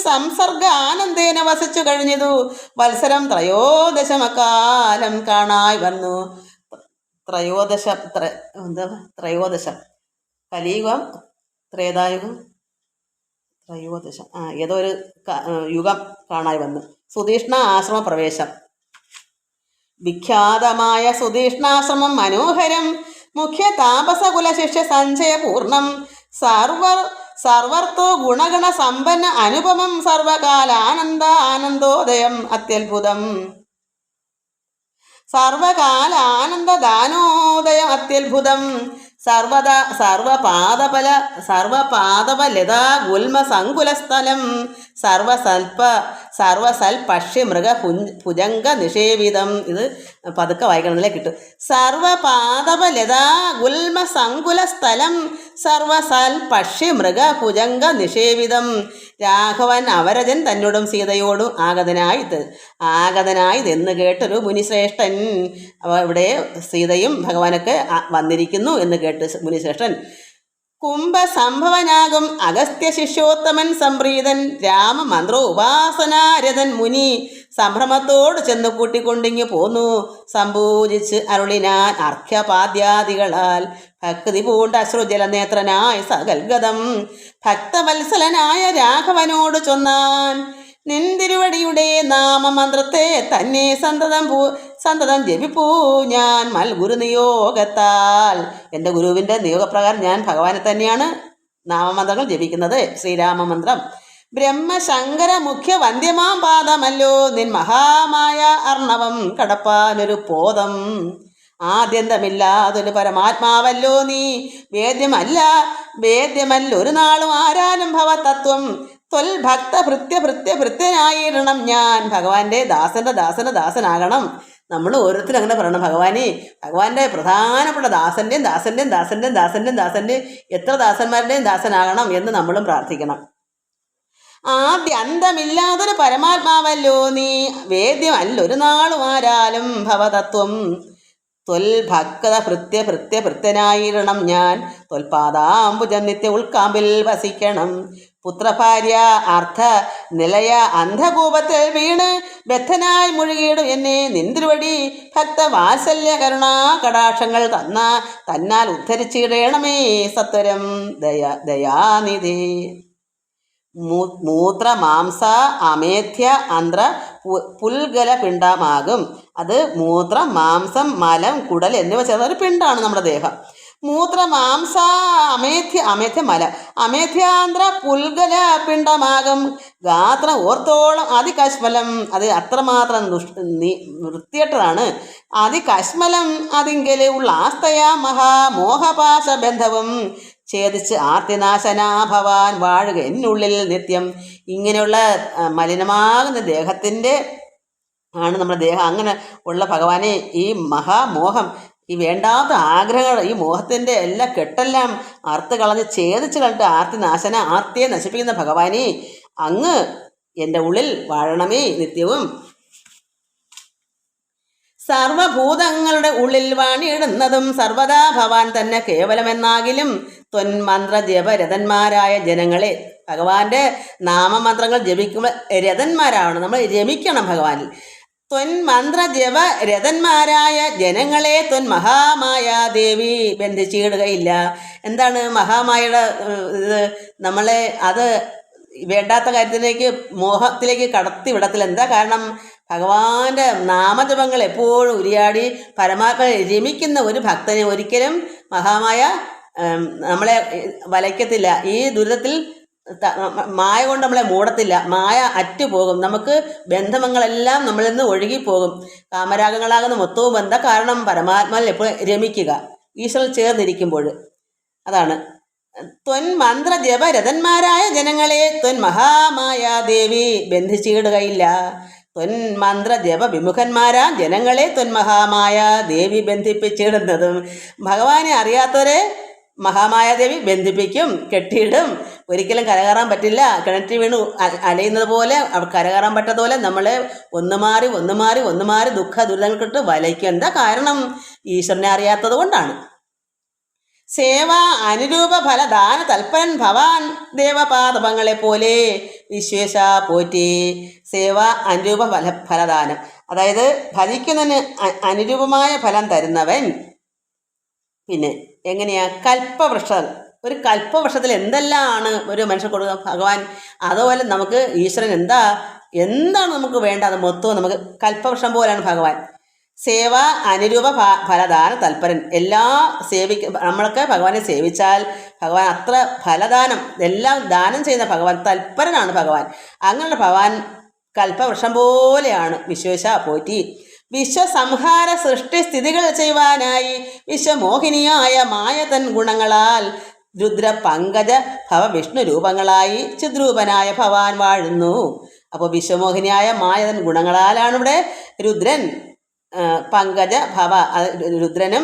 സംസർഗാനന്ദേന വസിച്ചു കഴിഞ്ഞതു വത്സരം ത്രയോദശമക്കാലം കാണായി വന്നു. ത്രയോദശം കലിയുഗം ത്രേതായുഗം ത്രയോദശം ഏതോ ഒരു യുഗം കാണായി വന്നു. സുതീഷ്ണ ആശ്രമ പ്രവേശം. വിഖ്യാതമായ സുതീഷ്ണാശ്രമം മനോഹരം മുഖ്യ താപസകുല ശിഷ്യ സഞ്ചയപൂർണം സർവർത്തോ ഗുണഗണ സമ്പന്ന അനുപമം സർവകാലാനന്ദോദയം അത്യത്ഭുതം. സർവകാലാനന്ദദാനോദയം അത്യത്ഭുതം. സർവപാദപലതാ ഗുൽമ സങ്കുലസ്ഥലം സർവസൽപക്ഷി മൃഗ ഭുജംഗ നിഷേവിതം. ഇത് പതുക്കെ വായിക്കണമെന്നില്ലേ കിട്ടും. സർവപാദപലതാ ഗുൽമ സങ്കുലസ്ഥലം സർവസൽപക്ഷി മൃഗ ഭുജംഗ നിഷേവിതം. രാഘവൻ അവരജൻ തന്നോടും സീതയോടും ആഗതനായതെന്ന് കേട്ടൊരു മുനിശ്രേഷ്ഠൻ. ഇവിടെ സീതയും ഭഗവാനൊക്കെ വന്നിരിക്കുന്നു എന്ന് കേട്ട് മുനിശ്രേഷ്ഠൻ കുംഭസംഭവനാകും അഗസ്ത്യ ശിഷ്യോത്തമൻ സംപ്രീതൻ രാമമന്ത്രോ ഉപാസനാരഥൻ മുനി സംഭ്രമത്തോട് ചെന്ന് കൂട്ടിക്കൊണ്ടിങ്ങു പോന്നു. സംപൂജിച്ച് അരുളിനാൻ അർഘ്യപാദ്യാദികളാൽ ഭക്തി പൂണ്ട അശ്രുജലനേത്രനായ സകൽഗതം ഭക്തവത്സലനായ രാഘവനോട് ചൊന്നാൻ. നിന്തിരുവടിയുടെ നാമമന്ത്രത്തെ തന്നെ സന്തതം ജപിപ്പൂ ഞാൻ മൽഗുരു നിയോഗത്താൽ. എൻ്റെ ഗുരുവിൻ്റെ നിയോഗപ്രകാരം ഞാൻ ഭഗവാനെ തന്നെയാണ് നാമമന്ത്രങ്ങൾ ജപിക്കുന്നത്. ശ്രീരാമമന്ത്രം ബ്രഹ്മശങ്കര മുഖ്യ വന്ദ്യമാം പാദമല്ലോ നിൻ മഹാമായ അർണവം കടപ്പാനൊരു പോദം. ആദ്യന്തമില്ലാതൊരു പരമാത്മാവല്ലോ നീ. വേദ്യമല്ലൊരു നാളും ആരാനും ഭവതത്വം ത്വൽഭക്ത ഭൃത്യനായിടണം ഞാൻ. ഭഗവാന്റെ ദാസനാകണം. നമ്മൾ ഓരോരുത്തരും അങ്ങനെ പറയണം, ഭഗവാന്റെ പ്രധാനപ്പെട്ട ദാസന്റെ എത്ര ദാസന്മാരുടെയും ദാസനാകണം എന്ന് നമ്മളും പ്രാർത്ഥിക്കണം. ആദ്യന്തമില്ലാതൊരു പരമാത്മാവല്ലോ നീ. വേദ്യമല്ലൊരു നാളും ആരാലും ഭവതത്വം ത്വൽഭക്ത ഭൃത്യനായിരണം ഞാൻ, ത്വൽപാദാംബുജം നിത്യ ഉൾക്കാമ്പിൽ വസിക്കണം. പുത്രഭാര്യ അർത്ഥ നിലയ അന്ധകൂപത്തിൽ വീണ് ബദ്ധനായി മുഴുകിയിടും എന്നെ നിന്തിരുവടി. ഭക്തവാത്സല്യ കരുണാ കടാക്ഷങ്ങൾ തന്നാൽ ഉദ്ധരിച്ചിടേണമേ സത്വരം ദയാനിധി. മൂത്ര മാംസ അമേധ്യ അന്ത്ര പുൽഗല പിണ്ഡമാകും. അത് മൂത്രം, മാംസം, മലം, കുടൽ എന്നിവ ചേർന്ന ഒരു പിണ്ഡമാണ് നമ്മുടെ ദേഹം. മൂത്ര മാംസ അമേധ്യ മല അമേധ്യാന്ത്ര പുൽഗല പിണ്ഡമാകും. ഗാത്രം ഓർത്തോളം അതികശ്മലം, അത് അത്രമാത്രം വൃത്തികെട്ടതാണ്. അതികശ്മലം അതിങ്കല് ഉള്ള ആസ്തയ മഹാമോഹപാശബന്ധവും ഛേദിച്ച് ആർത്തിനാശനാ ഭവാൻ വാഴുക എന്നുള്ളിൽ നിത്യം. ഇങ്ങനെയുള്ള മലിനമാകുന്ന ദേഹത്തിൻ്റെ ആണ് നമ്മുടെ ദേഹം. അങ്ങനെ ഉള്ള ഭഗവാനെ ഈ മഹാമോഹം, ഈ വേണ്ടാത്ത ആഗ്രഹങ്ങൾ, ഈ മോഹത്തിൻ്റെ എല്ലാ കെട്ടെല്ലാം അറുത്ത് കളഞ്ഞ് ഛേദിച്ച് കളഞ്ഞിട്ട് ആർത്തിയെ നശിപ്പിക്കുന്ന ഭഗവാനെ അങ്ങ് എൻ്റെ ഉള്ളിൽ വാഴണമേ നിത്യവും. സർവഭൂതങ്ങളുടെ ഉള്ളിൽ വാണിയിടുന്നതും സർവദാ ഭവാൻ തന്നെ കേവലമെന്നാകിലും ത്വന്മന്ത്ര ജപരഥന്മാരായ ജനങ്ങളെ, ഭഗവാന്റെ നാമമന്ത്രങ്ങൾ ജപിക്കുമ്പോൾ രഥന്മാരാവണം, നമ്മൾ രമിക്കണം ഭഗവാനിൽ. ത്വന്മന്ത്ര ജപ രഥന്മാരായ ജനങ്ങളെ ത്വൻ മഹാമായ ദേവി ബന്ധിച്ചിടുകയില്ല. എന്താണ് മഹാമായയുടെ ഇത്? നമ്മളെ അത് വേണ്ടാത്ത കാര്യത്തിലേക്ക്, മോഹത്തിലേക്ക് കടത്തി വിടത്തില്ല. എന്താ കാരണം? ഭഗവാന്റെ നാമജപങ്ങൾ എപ്പോഴും ഉരിയാടി പരമാത്മനെ രമിക്കുന്ന ഒരു ഭക്തനെ ഒരിക്കലും മഹാമായ നമ്മളെ വലയ്ക്കത്തില്ല. ഈ ദുരിതത്തിൽ മായ കൊണ്ട് നമ്മളെ മൂടത്തില്ല. മായ അറ്റുപോകും. നമുക്ക് ബന്ധങ്ങളെല്ലാം നമ്മളിൽ നിന്ന് ഒഴുകിപ്പോകും. കാമരാഗങ്ങളാകുന്ന മൊത്തവും എന്താ കാരണം? പരമാത്മാവിൽ എപ്പോഴും രമിക്കുക, ഈശ്വരൻ ചേർന്നിരിക്കുമ്പോൾ. അതാണ് ത്വൻ മന്ത്ര ജപ രഥന്മാരായ ജനങ്ങളെ ത്വൻ മഹാമായ ദേവി ബന്ധിച്ചിടുകയില്ല. ത്വൻ മന്ത്ര ജപ വിമുഖന്മാരാ ജനങ്ങളെ ത്വൻ മഹാമായ ദേവി ബന്ധിപ്പിച്ചിടുന്നതും. ഭഗവാനെ അറിയാത്തവരെ മഹാമായ ദേവി ബന്ധിപ്പിക്കും, കെട്ടിയിടും. ഒരിക്കലും കരകയറാൻ പറ്റില്ല. കിണറ്റിൽ വീണ് അലയുന്നത് പോലെ, കരകയറാൻ പറ്റാത്ത പോലെ നമ്മളെ ഒന്ന് മാറി ദുഃഖ ദുരിതങ്ങൾക്കിട്ട് വലയ്ക്കും. എന്താ കാരണം? ഈശ്വരനെ അറിയാത്തത് കൊണ്ടാണ്. സേവ അനുരൂപ ഫലദാന തൽപരൻ ഭവാൻ ദേവപാദപങ്ങളെ പോലെ വിശ്വേശ പോറ്റി. സേവ അനുരൂപ ഫലദാനം, അതായത് ഭജിക്കുന്നതിന് അനുരൂപമായ ഫലം തരുന്നവൻ. പിന്നെ എങ്ങനെയാ? കൽപ്പവൃക്ഷം. ഒരു കൽപ്പവൃക്ഷത്തിൽ എന്തെല്ലാമാണ് ഒരു മനുഷ്യൻ കൊടുക്കുക ഭഗവാൻ, അതുപോലെ നമുക്ക് ഈശ്വരൻ എന്താണ് നമുക്ക് വേണ്ട അത് മൊത്തവും നമുക്ക് കൽപ്പവൃക്ഷം പോലെയാണ് ഭഗവാൻ. സേവ അനുരൂപ ഫലദാന തൽപരൻ. നമ്മളൊക്കെ ഭഗവാനെ സേവിച്ചാൽ ഭഗവാൻ അത്ര ഫലദാനം എല്ലാം ദാനം ചെയ്യുന്ന ഭഗവാൻ തൽപരനാണ് ഭഗവാൻ. അങ്ങനെയുള്ള ഭഗവാൻ കൽപ്പവൃക്ഷം പോലെയാണ്. വിശ്വേശ പോറ്റി. വിശ്വസംഹാര സൃഷ്ടി സ്ഥിതികൾ ചെയ്യുവാനായി വിശ്വമോഹിനിയായ മായതൻ ഗുണങ്ങളാൽ രുദ്ര പങ്കജ ഭവ വിഷ്ണു രൂപങ്ങളായി ചിദ്രൂപനായ ഭവാൻ വാഴുന്നു. അപ്പോൾ വിശ്വമോഹിനിയായ മായതൻ ഗുണങ്ങളാലാണ് ഇവിടെ രുദ്രൻ, പങ്കജ ഭവ, രുദ്രനും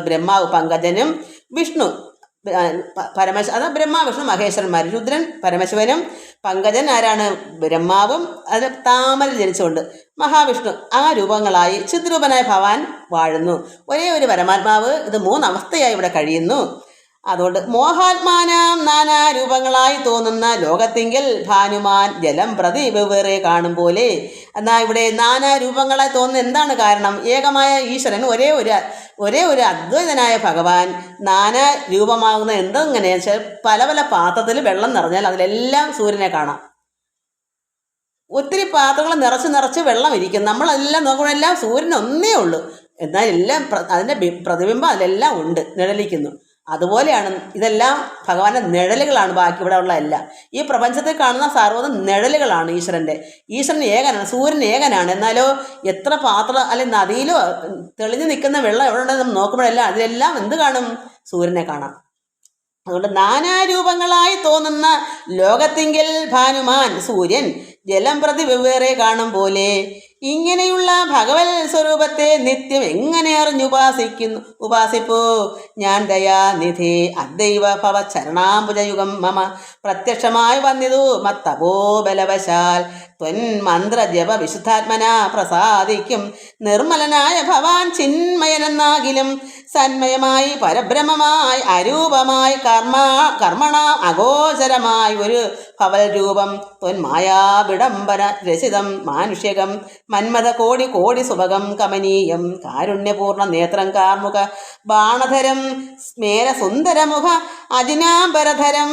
ബ്രഹ്മാവ് പങ്കജനും വിഷ്ണു അത് ബ്രഹ്മ വിഷ്ണു മഹേശ്വരന്മാർ. രുദ്രൻ പരമശിവനും പങ്കജൻ ആരാണ്? ബ്രഹ്മാവും. അതിന് താമര ജനിച്ചുകൊണ്ട് മഹാവിഷ്ണു ആ രൂപങ്ങളായി ചിദ്രൂപനായ ഭവാൻ വാഴുന്നു. ഒരേ ഒരു പരമാത്മാവ് ഇത് 3 അവസ്ഥയായി ഇവിടെ കഴിയുന്നു. അതുകൊണ്ട് മോഹാത്മാനാം നാനാ രൂപങ്ങളായി തോന്നുന്ന ലോകത്തിങ്കിൽ ഭാനുമാൻ ജലം പ്രതി വെവ്വേറെ കാണും പോലെ. എന്നാൽ ഇവിടെ നാനാ രൂപങ്ങളായി തോന്നുന്ന എന്താണ് കാരണം? ഏകമായ ഈശ്വരൻ, ഒരേ ഒരു അദ്വൈതനായ ഭഗവാൻ നാനാ രൂപമാകുന്ന എന്തെങ്ങനെയാണെന്ന് വെച്ചാൽ പല പല പാത്രത്തിൽ വെള്ളം നിറഞ്ഞാൽ അതിലെല്ലാം സൂര്യനെ കാണാം. ഒത്തിരി പാത്രങ്ങൾ നിറച്ച് വെള്ളം ഇരിക്കും. നമ്മളെല്ലാം നോക്കുമ്പോഴെല്ലാം സൂര്യൻ ഒന്നേ ഉള്ളൂ. എന്നാൽ എല്ലാം അതിൻ്റെ പ്രതിബിംബം അതിലെല്ലാം ഉണ്ട്, നിഴലിക്കുന്നു. അതുപോലെയാണ് ഇതെല്ലാം ഭഗവാന്റെ നിഴലുകളാണ്. ബാക്കി ഇവിടെ ഉള്ള എല്ലാം ഈ പ്രപഞ്ചത്തിൽ കാണുന്ന സർവ്വതും നിഴലുകളാണ് ഈശ്വരൻ്റെ. ഈശ്വരൻ ഏകനാണ്, സൂര്യൻ ഏകനാണ്. എന്നാലോ എത്ര പാത്രം അല്ലെങ്കിൽ നദിയിലോ തെളിഞ്ഞു നിൽക്കുന്ന വെള്ളം എവിടെ ഉണ്ടെന്ന് നോക്കുമ്പോഴെല്ലാം അതിലെല്ലാം എന്ത് കാണും? സൂര്യനെ കാണാം. അതുകൊണ്ട് നാനാരൂപങ്ങളായി തോന്നുന്ന ലോകത്തിങ്കിൽ ഭാനുമാൻ സൂര്യൻ ജലം പ്രതി വെവ്വേറെ കാണും പോലെ ഇങ്ങനെയുള്ള ഭഗവത് സ്വരൂപത്തെ നിത്യം എങ്ങനെ ഉപാസിപ്പൂ ഞാൻ ദയാനിധി അദ്ദൈവ ഭവ ചരണാംബുജയുഗം മമ പ്രത്യക്ഷമായി വന്നിതു മത്തപോ ബലവശാൽ ത്വൻ മന്ത്ര ജപ വിശുദ്ധാത്മന പ്രസാദിക്കും നിർമ്മലനായ ഭവാൻ ചിന്മയനെന്നാകിലും സന്മയമായി പരബ്രഹ്മമായി അരൂപമായി കർമ്മണ അഗോചരമായി ഒരു ഭവൽ രൂപം ത്വന്മായാ വിടംബന രചിതം മാനുഷ്യകം മന്മഥ കോടി കോടി സുഭകം കമനീയം കാരുണ്യപൂർണ്ണ നേത്രം കാർമുക ബാണധരം സ്മേര സുന്ദരമുഖ അജിനാംബരധരം.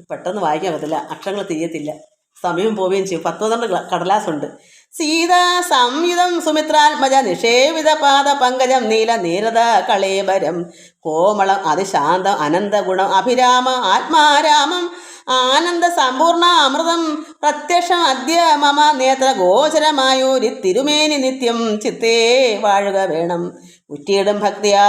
പെട്ടെന്ന് വായിക്കാൻ പറ്റില്ല, അക്ഷരങ്ങൾ തിരിയത്തില്ല, സമയം പോവുകയും ചെയ്യും. 12 കടലാസുണ്ട്. സീതാ സംയുതം സുമിത്രാത്മജ നിഷേവിത പാദ പങ്കജം നീല നീരത കളേബരം കോമളം അതിശാന്തം അനന്ത ഗുണം അഭിരാമ ആത്മാരാമം ആനന്ദ സമ്പൂർണ്ണ അമൃതം പ്രത്യക്ഷം അദ്യ മമ നേത്ര ഗോചരമായൊരു തിരുമേനി നിത്യം ചിത്തേ വാഴുക വേണം. ഉറ്റിയിടും ഭക്തിയാ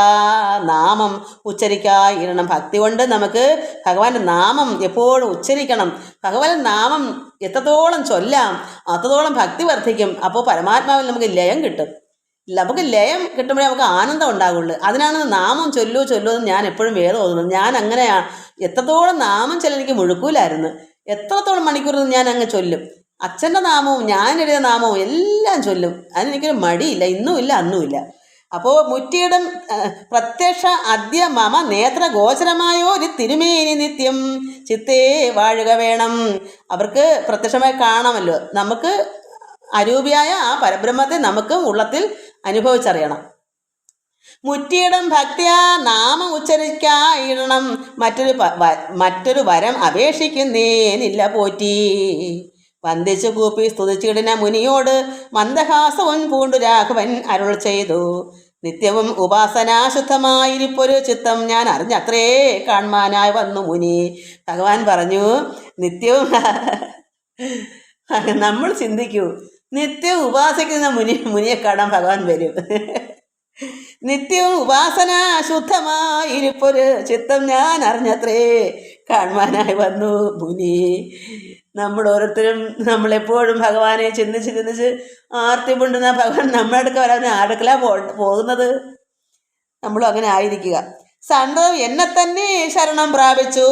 നാമം ഉച്ചരിക്കായിരണം. ഭക്തി കൊണ്ട് നമുക്ക് ഭഗവാന്റെ നാമം എപ്പോഴും ഉച്ചരിക്കണം. ഭഗവാന്റെ നാമം എത്രത്തോളം ചൊല്ലാം അത്രത്തോളം ഭക്തി വർദ്ധിക്കും. അപ്പോൾ പരമാത്മാവിൽ നമുക്ക് ലയം കിട്ടും. നമുക്ക് ലയം കിട്ടുമ്പോഴേ നമുക്ക് ആനന്ദം ഉണ്ടാകുള്ളൂ. അതിനാണ് നാമം ചൊല്ലൂ എന്ന് ഞാൻ എപ്പോഴും വേദം ഓതുന്നത്. ഞാൻ അങ്ങനെയാണ്. എത്രത്തോളം നാമം ചൊല്ലാൻ എനിക്ക് മുഴുക്കൂലായിരുന്നു. എത്രത്തോളം മണിക്കൂർ ഞാൻ അങ്ങ് ചൊല്ലും. അച്ഛൻ്റെ നാമവും ഞാൻ എഴുതിയ നാമവും എല്ലാം ചൊല്ലും. അതിനെനിക്കൊരു മടിയില്ല, ഇന്നുമില്ല അന്നുമില്ല. അപ്പോൾ മുറ്റിയിടം പ്രത്യക്ഷ അദ്യ മമ നേത്ര ഗോചരമായോ ഒരു തിരുമേനി നിത്യം ചിത്തേ വാഴുക വേണം. അവർക്ക് പ്രത്യക്ഷമായി കാണാമല്ലോ. നമുക്ക് അരൂപിയായ ആ പരബ്രഹ്മത്തെ നമുക്ക് ഉള്ളത്തിൽ അനുഭവിച്ചറിയണം. മുറ്റിയിടം ഭക്തിയാ നാമം ഉച്ചരിക്കായിടണം. മറ്റൊരു വരം അപേക്ഷിക്കുന്നേനില്ല പോറ്റി. വന്ദിച്ചു കൂപ്പി സ്തുതിച്ചിടിന മുനിയോട് മന്ദഹാസവും പൂണ്ടു രാഘവൻ അരുൾ ചെയ്തു. നിത്യവും ഉപാസനാശുദ്ധമായിരിപ്പൊരു ചിത്തം ഞാൻ അറിഞ്ഞത്രേ കാൺമാനായി വന്നു മുനി. ഭഗവാൻ പറഞ്ഞു, നിത്യവും നമ്മൾ ചിന്തിക്കൂ, നിത്യവും ഉപാസിക്കുന്ന മുനിയെ കാണാൻ ഭഗവാൻ വരും. നിത്യവും ഉപാസന ശുദ്ധമായിരിപ്പൊരു ചിത്തം ഞാൻ അറിഞ്ഞത്രേ കാണുവാനായി വന്നു മുനി. നമ്മൾ ഓരോരുത്തരും നമ്മളെപ്പോഴും ഭഗവാനെ ചിന്തിച്ച് ആർത്തി കൊണ്ടുന്ന ഭഗവാൻ നമ്മുടെ അടുക്ക വരാൻ അടുക്കലാ പോകുന്നത്. നമ്മളും അങ്ങനെ ആയിരിക്കുക. സന്തോഷം എന്നെ തന്നെ ശരണം പ്രാപിച്ചു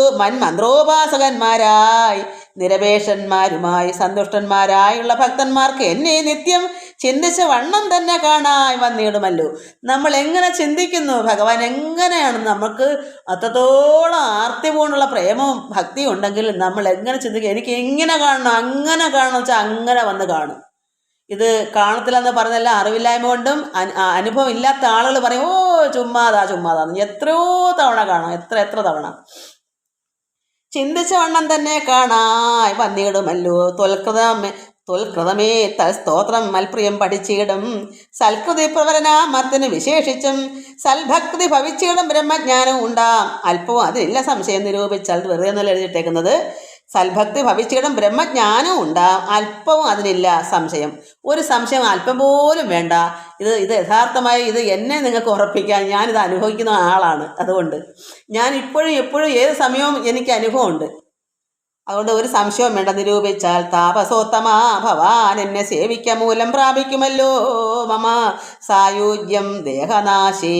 മന്ത്രോപാസകന്മാരായി നിരപേക്ഷന്മാരുമായി സന്തുഷ്ടന്മാരായുള്ള ഭക്തന്മാർക്ക് എന്നെ നിത്യം ചിന്തിച്ച് വണ്ണം തന്നെ കാണാൻ വന്നിടുമല്ലോ. നമ്മൾ എങ്ങനെ ചിന്തിക്കുന്നു, ഭഗവാൻ എങ്ങനെയാണ്, നമുക്ക് അത്രത്തോളം ആർത്തി പൂണ്ടുള്ള പ്രേമവും ഭക്തിയും ഉണ്ടെങ്കിൽ നമ്മൾ എങ്ങനെ ചിന്തിക്കും, എനിക്ക് എങ്ങനെ കാണണം അങ്ങനെ കാണണം വെച്ചാൽ അങ്ങനെ വന്ന് കാണും. ഇത് കാണത്തില്ലെന്ന് പറഞ്ഞല്ല, അറിവില്ലായ്മ കൊണ്ടും അനുഭവം ഇല്ലാത്ത ആളുകൾ പറയും, ഓ ചുമ്മാതാന്ന്. എത്രയോ തവണ കാണാം, എത്ര തവണ ചിന്തിച്ച വണ്ണം തന്നെ കാണായി വന്നിടുമല്ലോ. തൊൽകൃതമേ തൽസ്തോത്രം മൽപ്രിയം പഠിച്ചിടും സൽകൃതി പ്രവരനാമർത്തിന് വിശേഷിച്ചും സൽഭക്തി ഭവിച്ചിടും ബ്രഹ്മജ്ഞാനം ഉണ്ടാം. അല്പവും അതില്ല സംശയം നിരൂപിച്ചാൽ വെറുതെ എന്നല്ല എഴുതിയിട്ടേക്കുന്നത്. സൽഭക്തി ഭവിച്ചിടും ബ്രഹ്മജ്ഞാനം ഉണ്ടാം, അല്പവും അതിനില്ല സംശയം. ഒരു സംശയം അല്പം പോലും വേണ്ട. ഇത് യഥാർത്ഥമായി ഇത് എന്നെ നിങ്ങൾക്ക് ഉറപ്പിക്കാൻ, ഞാനിത് അനുഭവിക്കുന്ന ആളാണ്. അതുകൊണ്ട് ഞാൻ എപ്പോഴും ഏത് സമയവും എനിക്ക് അനുഭവമുണ്ട്. അതുകൊണ്ട് ഒരു സംശയവും വേണ്ട. നിരൂപിച്ചാൽ താപസോത്തമാ ഭവാൻ എന്നെ സേവിക്ക മൂലം പ്രാപിക്കുമല്ലോ മമ സായുജ്യം ദേഹനാശേ.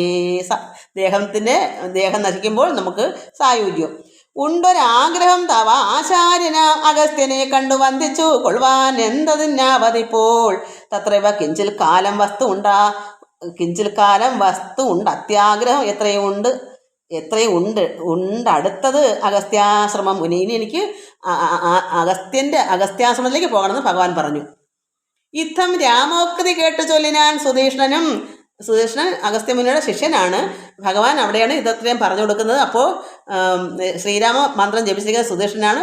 ദേഹം നശിക്കുമ്പോൾ നമുക്ക് സായുജ്യം ഉണ്ടൊരാഗ്രഹം. തവ ആചാര്യന അഗസ്ത്യനെ കണ്ടു വന്ദിച്ചു കൊള്ളുവാൻ എന്തതിനാവതിപ്പോൾ തത്രവ കിഞ്ചിൽ കാലം വസ്തു ഉണ്ട് അത്യാഗ്രഹം എത്രയുണ്ട് അടുത്തത് അഗസ്ത്യാശ്രമം മുനി. ഇനി എനിക്ക് അഗസ്ത്യാശ്രമത്തിലേക്ക് പോകണമെന്ന് ഭഗവാൻ പറഞ്ഞു. യുദ്ധം രാമോക്തി കേട്ട് ചൊല്ലിനാൻ സുധീഷ്ണൻ അഗസ്ത്യമുനിയുടെ ശിഷ്യനാണ്. ഭഗവാൻ അവിടെയാണ് ഇതത്രയും പറഞ്ഞു കൊടുക്കുന്നത്. അപ്പോൾ ശ്രീരാമ മന്ത്രം ജപിച്ചിരിക്കുന്ന സുധീഷ്ണനാണ്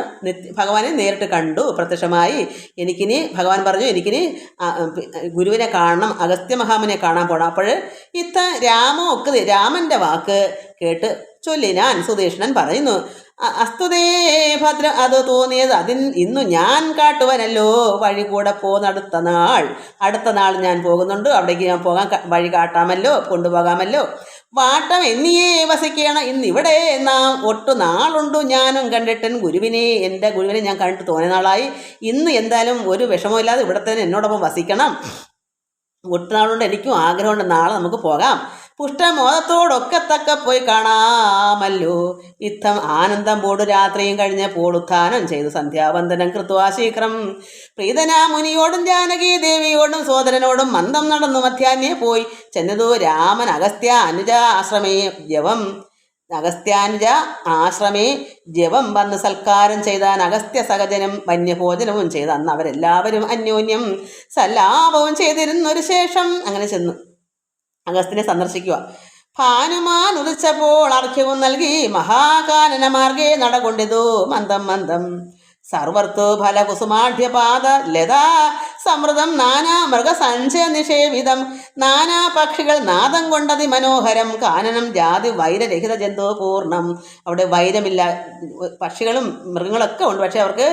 ഭഗവാനെ നേരിട്ട് കണ്ടു പ്രത്യക്ഷമായി. ഭഗവാൻ പറഞ്ഞു, എനിക്കിനി ഗുരുവിനെ കാണണം, അഗസ്ത്യ മഹാമുനെ കാണാൻ പോകണം. അപ്പോൾ രാമന്റെ വാക്ക് കേട്ട് ചൊല്ലിനാൻ സുധീഷ്ണൻ പറയുന്നു. അസ്തുതേ ഭദ്ര അത് തോന്നിയത് ഇന്നു ഞാൻ കാട്ടുവനല്ലോ വഴി കൂടെ പോകുന്ന അടുത്ത നാൾ ഞാൻ പോകുന്നുണ്ട്. അവിടേക്ക് ഞാൻ പോകാൻ വഴി കാട്ടാമല്ലോ, കൊണ്ടുപോകാമല്ലോ. വാട്ടം എന്നിയേ വസിക്കണം ഇന്നിവിടെ നാം ഒട്ടു നാളുണ്ടു ഞാനും കണ്ടിട്ടൻ എൻ്റെ ഗുരുവിനെ ഞാൻ കണ്ടിട്ട് തോന്നിയ നാളായി. ഇന്ന് എന്തായാലും ഒരു വിഷമമില്ലാതെ ഇവിടെ തന്നെ എന്നോടൊപ്പം വസിക്കണം. ഒട്ടുനാളുകൊണ്ട് എനിക്കും ആഗ്രഹമുണ്ട്, നാളെ നമുക്ക് പോകാം. പുഷ്ടമോദത്തോടൊക്കെ തക്ക പോയി കാണാമല്ലോ. യുദ്ധം ആനന്ദം പോടു രാത്രിയും കഴിഞ്ഞ് പോടുത്ഥാനം ചെയ്തു സന്ധ്യാവന്ദനം കൃത്വാ ശീഘ്രം പ്രീതനാ മുനിയോടും ജാനകി ദേവിയോടും സോദരനോടും മന്ദം നടന്നു മധ്യാന്യെ പോയി ചെന്നതു രാമൻ അഗസ്ത്യാനുജ ആശ്രമേ ജവം വന്ന് സൽക്കാരം ചെയ്താൻ അഗസ്ത്യ സഹജനം വന്യഭോജനവും ചെയ്ത് അന്ന് അവരെല്ലാവരും അന്യോന്യം സല്ലാപവും ചെയ്തിരുന്നൊരു ശേഷം അങ്ങനെ ചെന്നു അഗസ്ത്യനെ സന്ദർശിക്കുക. ഭാനുമാൻ ഉദിച്ചപ്പോൾ അർഘ്യവും നൽകി മഹാകാനന മാർഗേ നടകൊണ്ടിതു മന്ദം മന്ദം സർവർത്തോ ഫലകുസുമാഢ്യപാദ ലതാ സമൃതം നാനാ മൃഗസഞ്ചയ നിഷേവിതം നാനാ പക്ഷികൾ നാദം കൊണ്ടതി മനോഹരം കാനനം ജാതി വൈരരഹിത ജന്തോ പൂർണ്ണം. അവിടെ വൈരമില്ല, പക്ഷികളും മൃഗങ്ങളൊക്കെ ഉണ്ട്, പക്ഷെ അവർക്ക്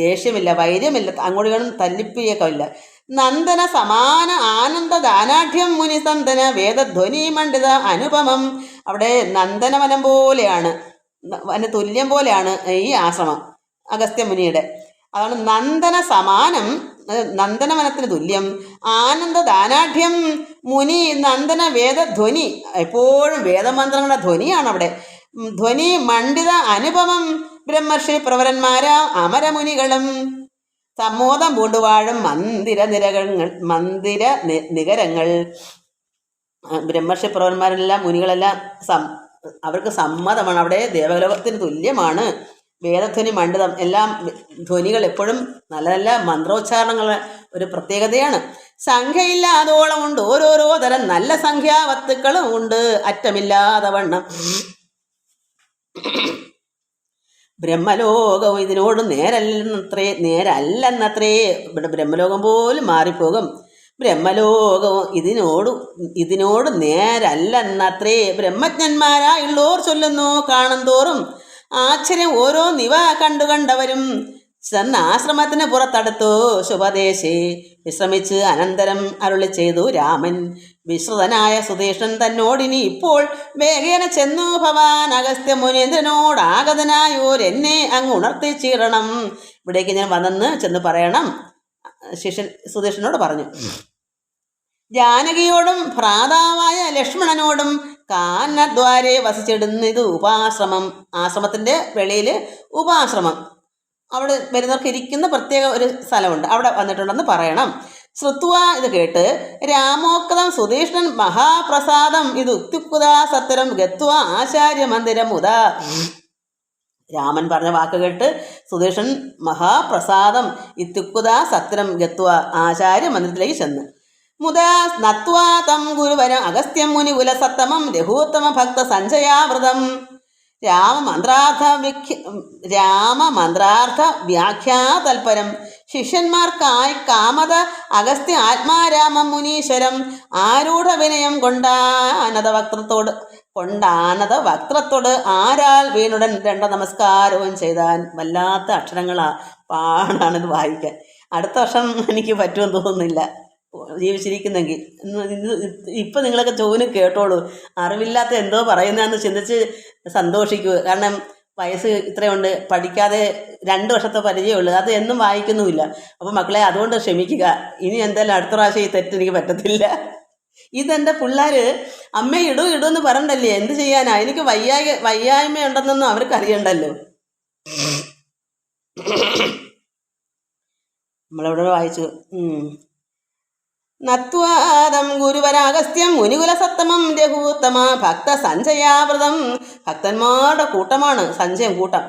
ദേഷ്യമില്ല, വൈര്യമില്ല, അങ്ങോട്ടും തല്ലിപ്പിയൊക്കെ ഇല്ല. നന്ദന സമാന ആനന്ദ ദാനാഢ്യം മുനിസന്തന വേദധ്വനി മണ്ഡിത അനുപമം. അവിടെ നന്ദനവനം പോലെയാണ്, അതിന് തുല്യം പോലെയാണ് ഈ ആശ്രമം അഗസ്ത്യമുനിയുടെ. അതാണ് നന്ദന സമാനം, നന്ദനവനത്തിന് തുല്യം. ആനന്ദ ദാനാഢ്യം മുനി നന്ദന വേദധ്വനി, എപ്പോഴും വേദമന്ത്രങ്ങളുടെ ധ്വനിയാണ് അവിടെ. ധ്വനി മണ്ഡിത അനുപമം ബ്രഹ്മർഷി പ്രവരന്മാരാ അമരമുനികളും സമ്മോദം പൂണ്ടുവാഴും മന്ദിര നികരങ്ങൾ. ബ്രഹ്മർഷി പ്രവരന്മാരെല്ലാം മുനികളെല്ലാം അവർക്ക് സമ്മതമാണ്. അവിടെ ദേവലോകത്തിന് തുല്യമാണ്. വേദധ്വനി മണ്ഡിതം എല്ലാം ധ്വനികൾ എപ്പോഴും നല്ല നല്ല മന്ത്രോച്ചാരണങ്ങൾ ഒരു പ്രത്യേകതയാണ്. സംഖ്യയില്ലാതോളം ഉണ്ട്, ഓരോരോ തരം നല്ല സംഖ്യാവസ്തുക്കളും ഉണ്ട് അറ്റമില്ലാതെ വണ്ണം. ബ്രഹ്മലോകവും ഇതിനോട് നേരല്ലെന്നത്രേ. ഇവിടെ ബ്രഹ്മലോകം പോലും മാറിപ്പോകും. ബ്രഹ്മലോകവും ഇതിനോട് നേരല്ലെന്നത്രേ ബ്രഹ്മജ്ഞന്മാരായുള്ളോർ ചൊല്ലുന്നു. കാണും തോറും ആശ്ചര്യം ഓരോ നിവ കണ്ടവരും ആശ്രമത്തിന് പുറത്തടുത്തു ശുഭദേശേ വിശ്രമിച്ച് അനന്തരം അരുളി ചെയ്തു രാമൻ. വിശ്രുതനായ സുധീഷ്ണൻ തന്നോടിനി ഇപ്പോൾ വേഗേന ചെന്നു ഭവാൻ അഗസ്ത്യ മുനീന്ദ്രനോടാഗതനായോരെന്നെ അങ്ങ് ഉണർത്തിച്ചീറണം. ഇവിടേക്ക് ഞാൻ വന്നെന്ന് ചെന്ന് പറയണം. ശിഷ്യൻ സുധീഷ്ണനോട് പറഞ്ഞു. ജാനകിയോടും ഭ്രാതാവായ ലക്ഷ്മണനോടും കാനദ്വാരെ വസിച്ചിടുന്നത് ഉപാശ്രമം. ആശ്രമത്തിൻ്റെ വെളിയിൽ ഉപാശ്രമം, അവിടെ വരുന്നവർക്ക് ഇരിക്കുന്ന പ്രത്യേക ഒരു സ്ഥലമുണ്ട്, അവിടെ വന്നിട്ടുണ്ടെന്ന് പറയണം. ശ്രുത്വ ഇത് കേട്ട് രാമോക്തം സുധീഷ്ണൻ മഹാപ്രസാദം ഇത് ഉക്തിക്കുത സത്വരം ഗത്വ ആചാര്യ മന്ദിരം മുതാ. രാമൻ പറഞ്ഞ വാക്ക് കേട്ട് സുധീഷ്ണൻ മഹാപ്രസാദം ഇത്യുക്കുത സത്വരം ഗത്വ ആചാര്യ മന്ദിരത്തിലേക്ക് ചെന്ന് മുതാ നത്വാ തം ഗുരുവര അഗസ്ത്യം മുനി കുലസത്തമം രഘൂത്തമ ഭക്ത സഞ്ജയാവൃതം. രാമമന്ത്രാർത്ഥ വ്യാഖ്യാതൽപരം ശിഷ്യന്മാർക്കായി കാമത അഗസ്ത്യ ആത്മാരാമം മുനീശ്വരം ആരൂഢ വിനയം കൊണ്ടാനത വക്ത്രത്തോട് ആരാൽ വീണുടൻ ദണ്ഡ നമസ്കാരവും ചെയ്താൻ. വല്ലാത്ത അക്ഷരങ്ങളാ, പാടാണിത് വായിക്കാൻ. അടുത്ത വർഷം എനിക്ക് പറ്റുമെന്ന് തോന്നുന്നില്ല, ജീവിച്ചിരിക്കുന്നെങ്കിൽ. ഇപ്പം നിങ്ങളൊക്കെ ചോദിന് കേട്ടോളൂ, അറിവില്ലാത്ത എന്തോ പറയുന്നതെന്ന് ചിന്തിച്ച് സന്തോഷിക്കൂ. കാരണം വയസ്സ് ഇത്രയുണ്ട്, പഠിക്കാതെ 2 വർഷത്തെ പരിചയമുള്ളൂ, അത് എന്നും വായിക്കുന്നുമില്ല. അപ്പം മക്കളെ അതുകൊണ്ട് ക്ഷമിക്കുക. ഇനി എന്തായാലും അടുത്ത പ്രാവശ്യം ഈ തെറ്റ് എനിക്ക് പറ്റത്തില്ല. ഇതെൻ്റെ പിള്ളേർ അമ്മ ഇടൂ എന്ന് പറഞ്ഞല്ലേ, എന്ത് ചെയ്യാനാ? എനിക്ക് വയ്യായ്മ ഉണ്ടെന്നൊന്നും അവർക്ക് അറിയണ്ടല്ലോ. നമ്മളെവിടെ വായിച്ചു. നത്വാദം ഗുരുവരാഗസ്ത്യം മുനികുലസത്തമം രഘൂത്തമ ഭക്ത സഞ്ജയാവൃതം. ഭക്തന്മാരുടെ കൂട്ടമാണ് സഞ്ജയം, കൂട്ടം.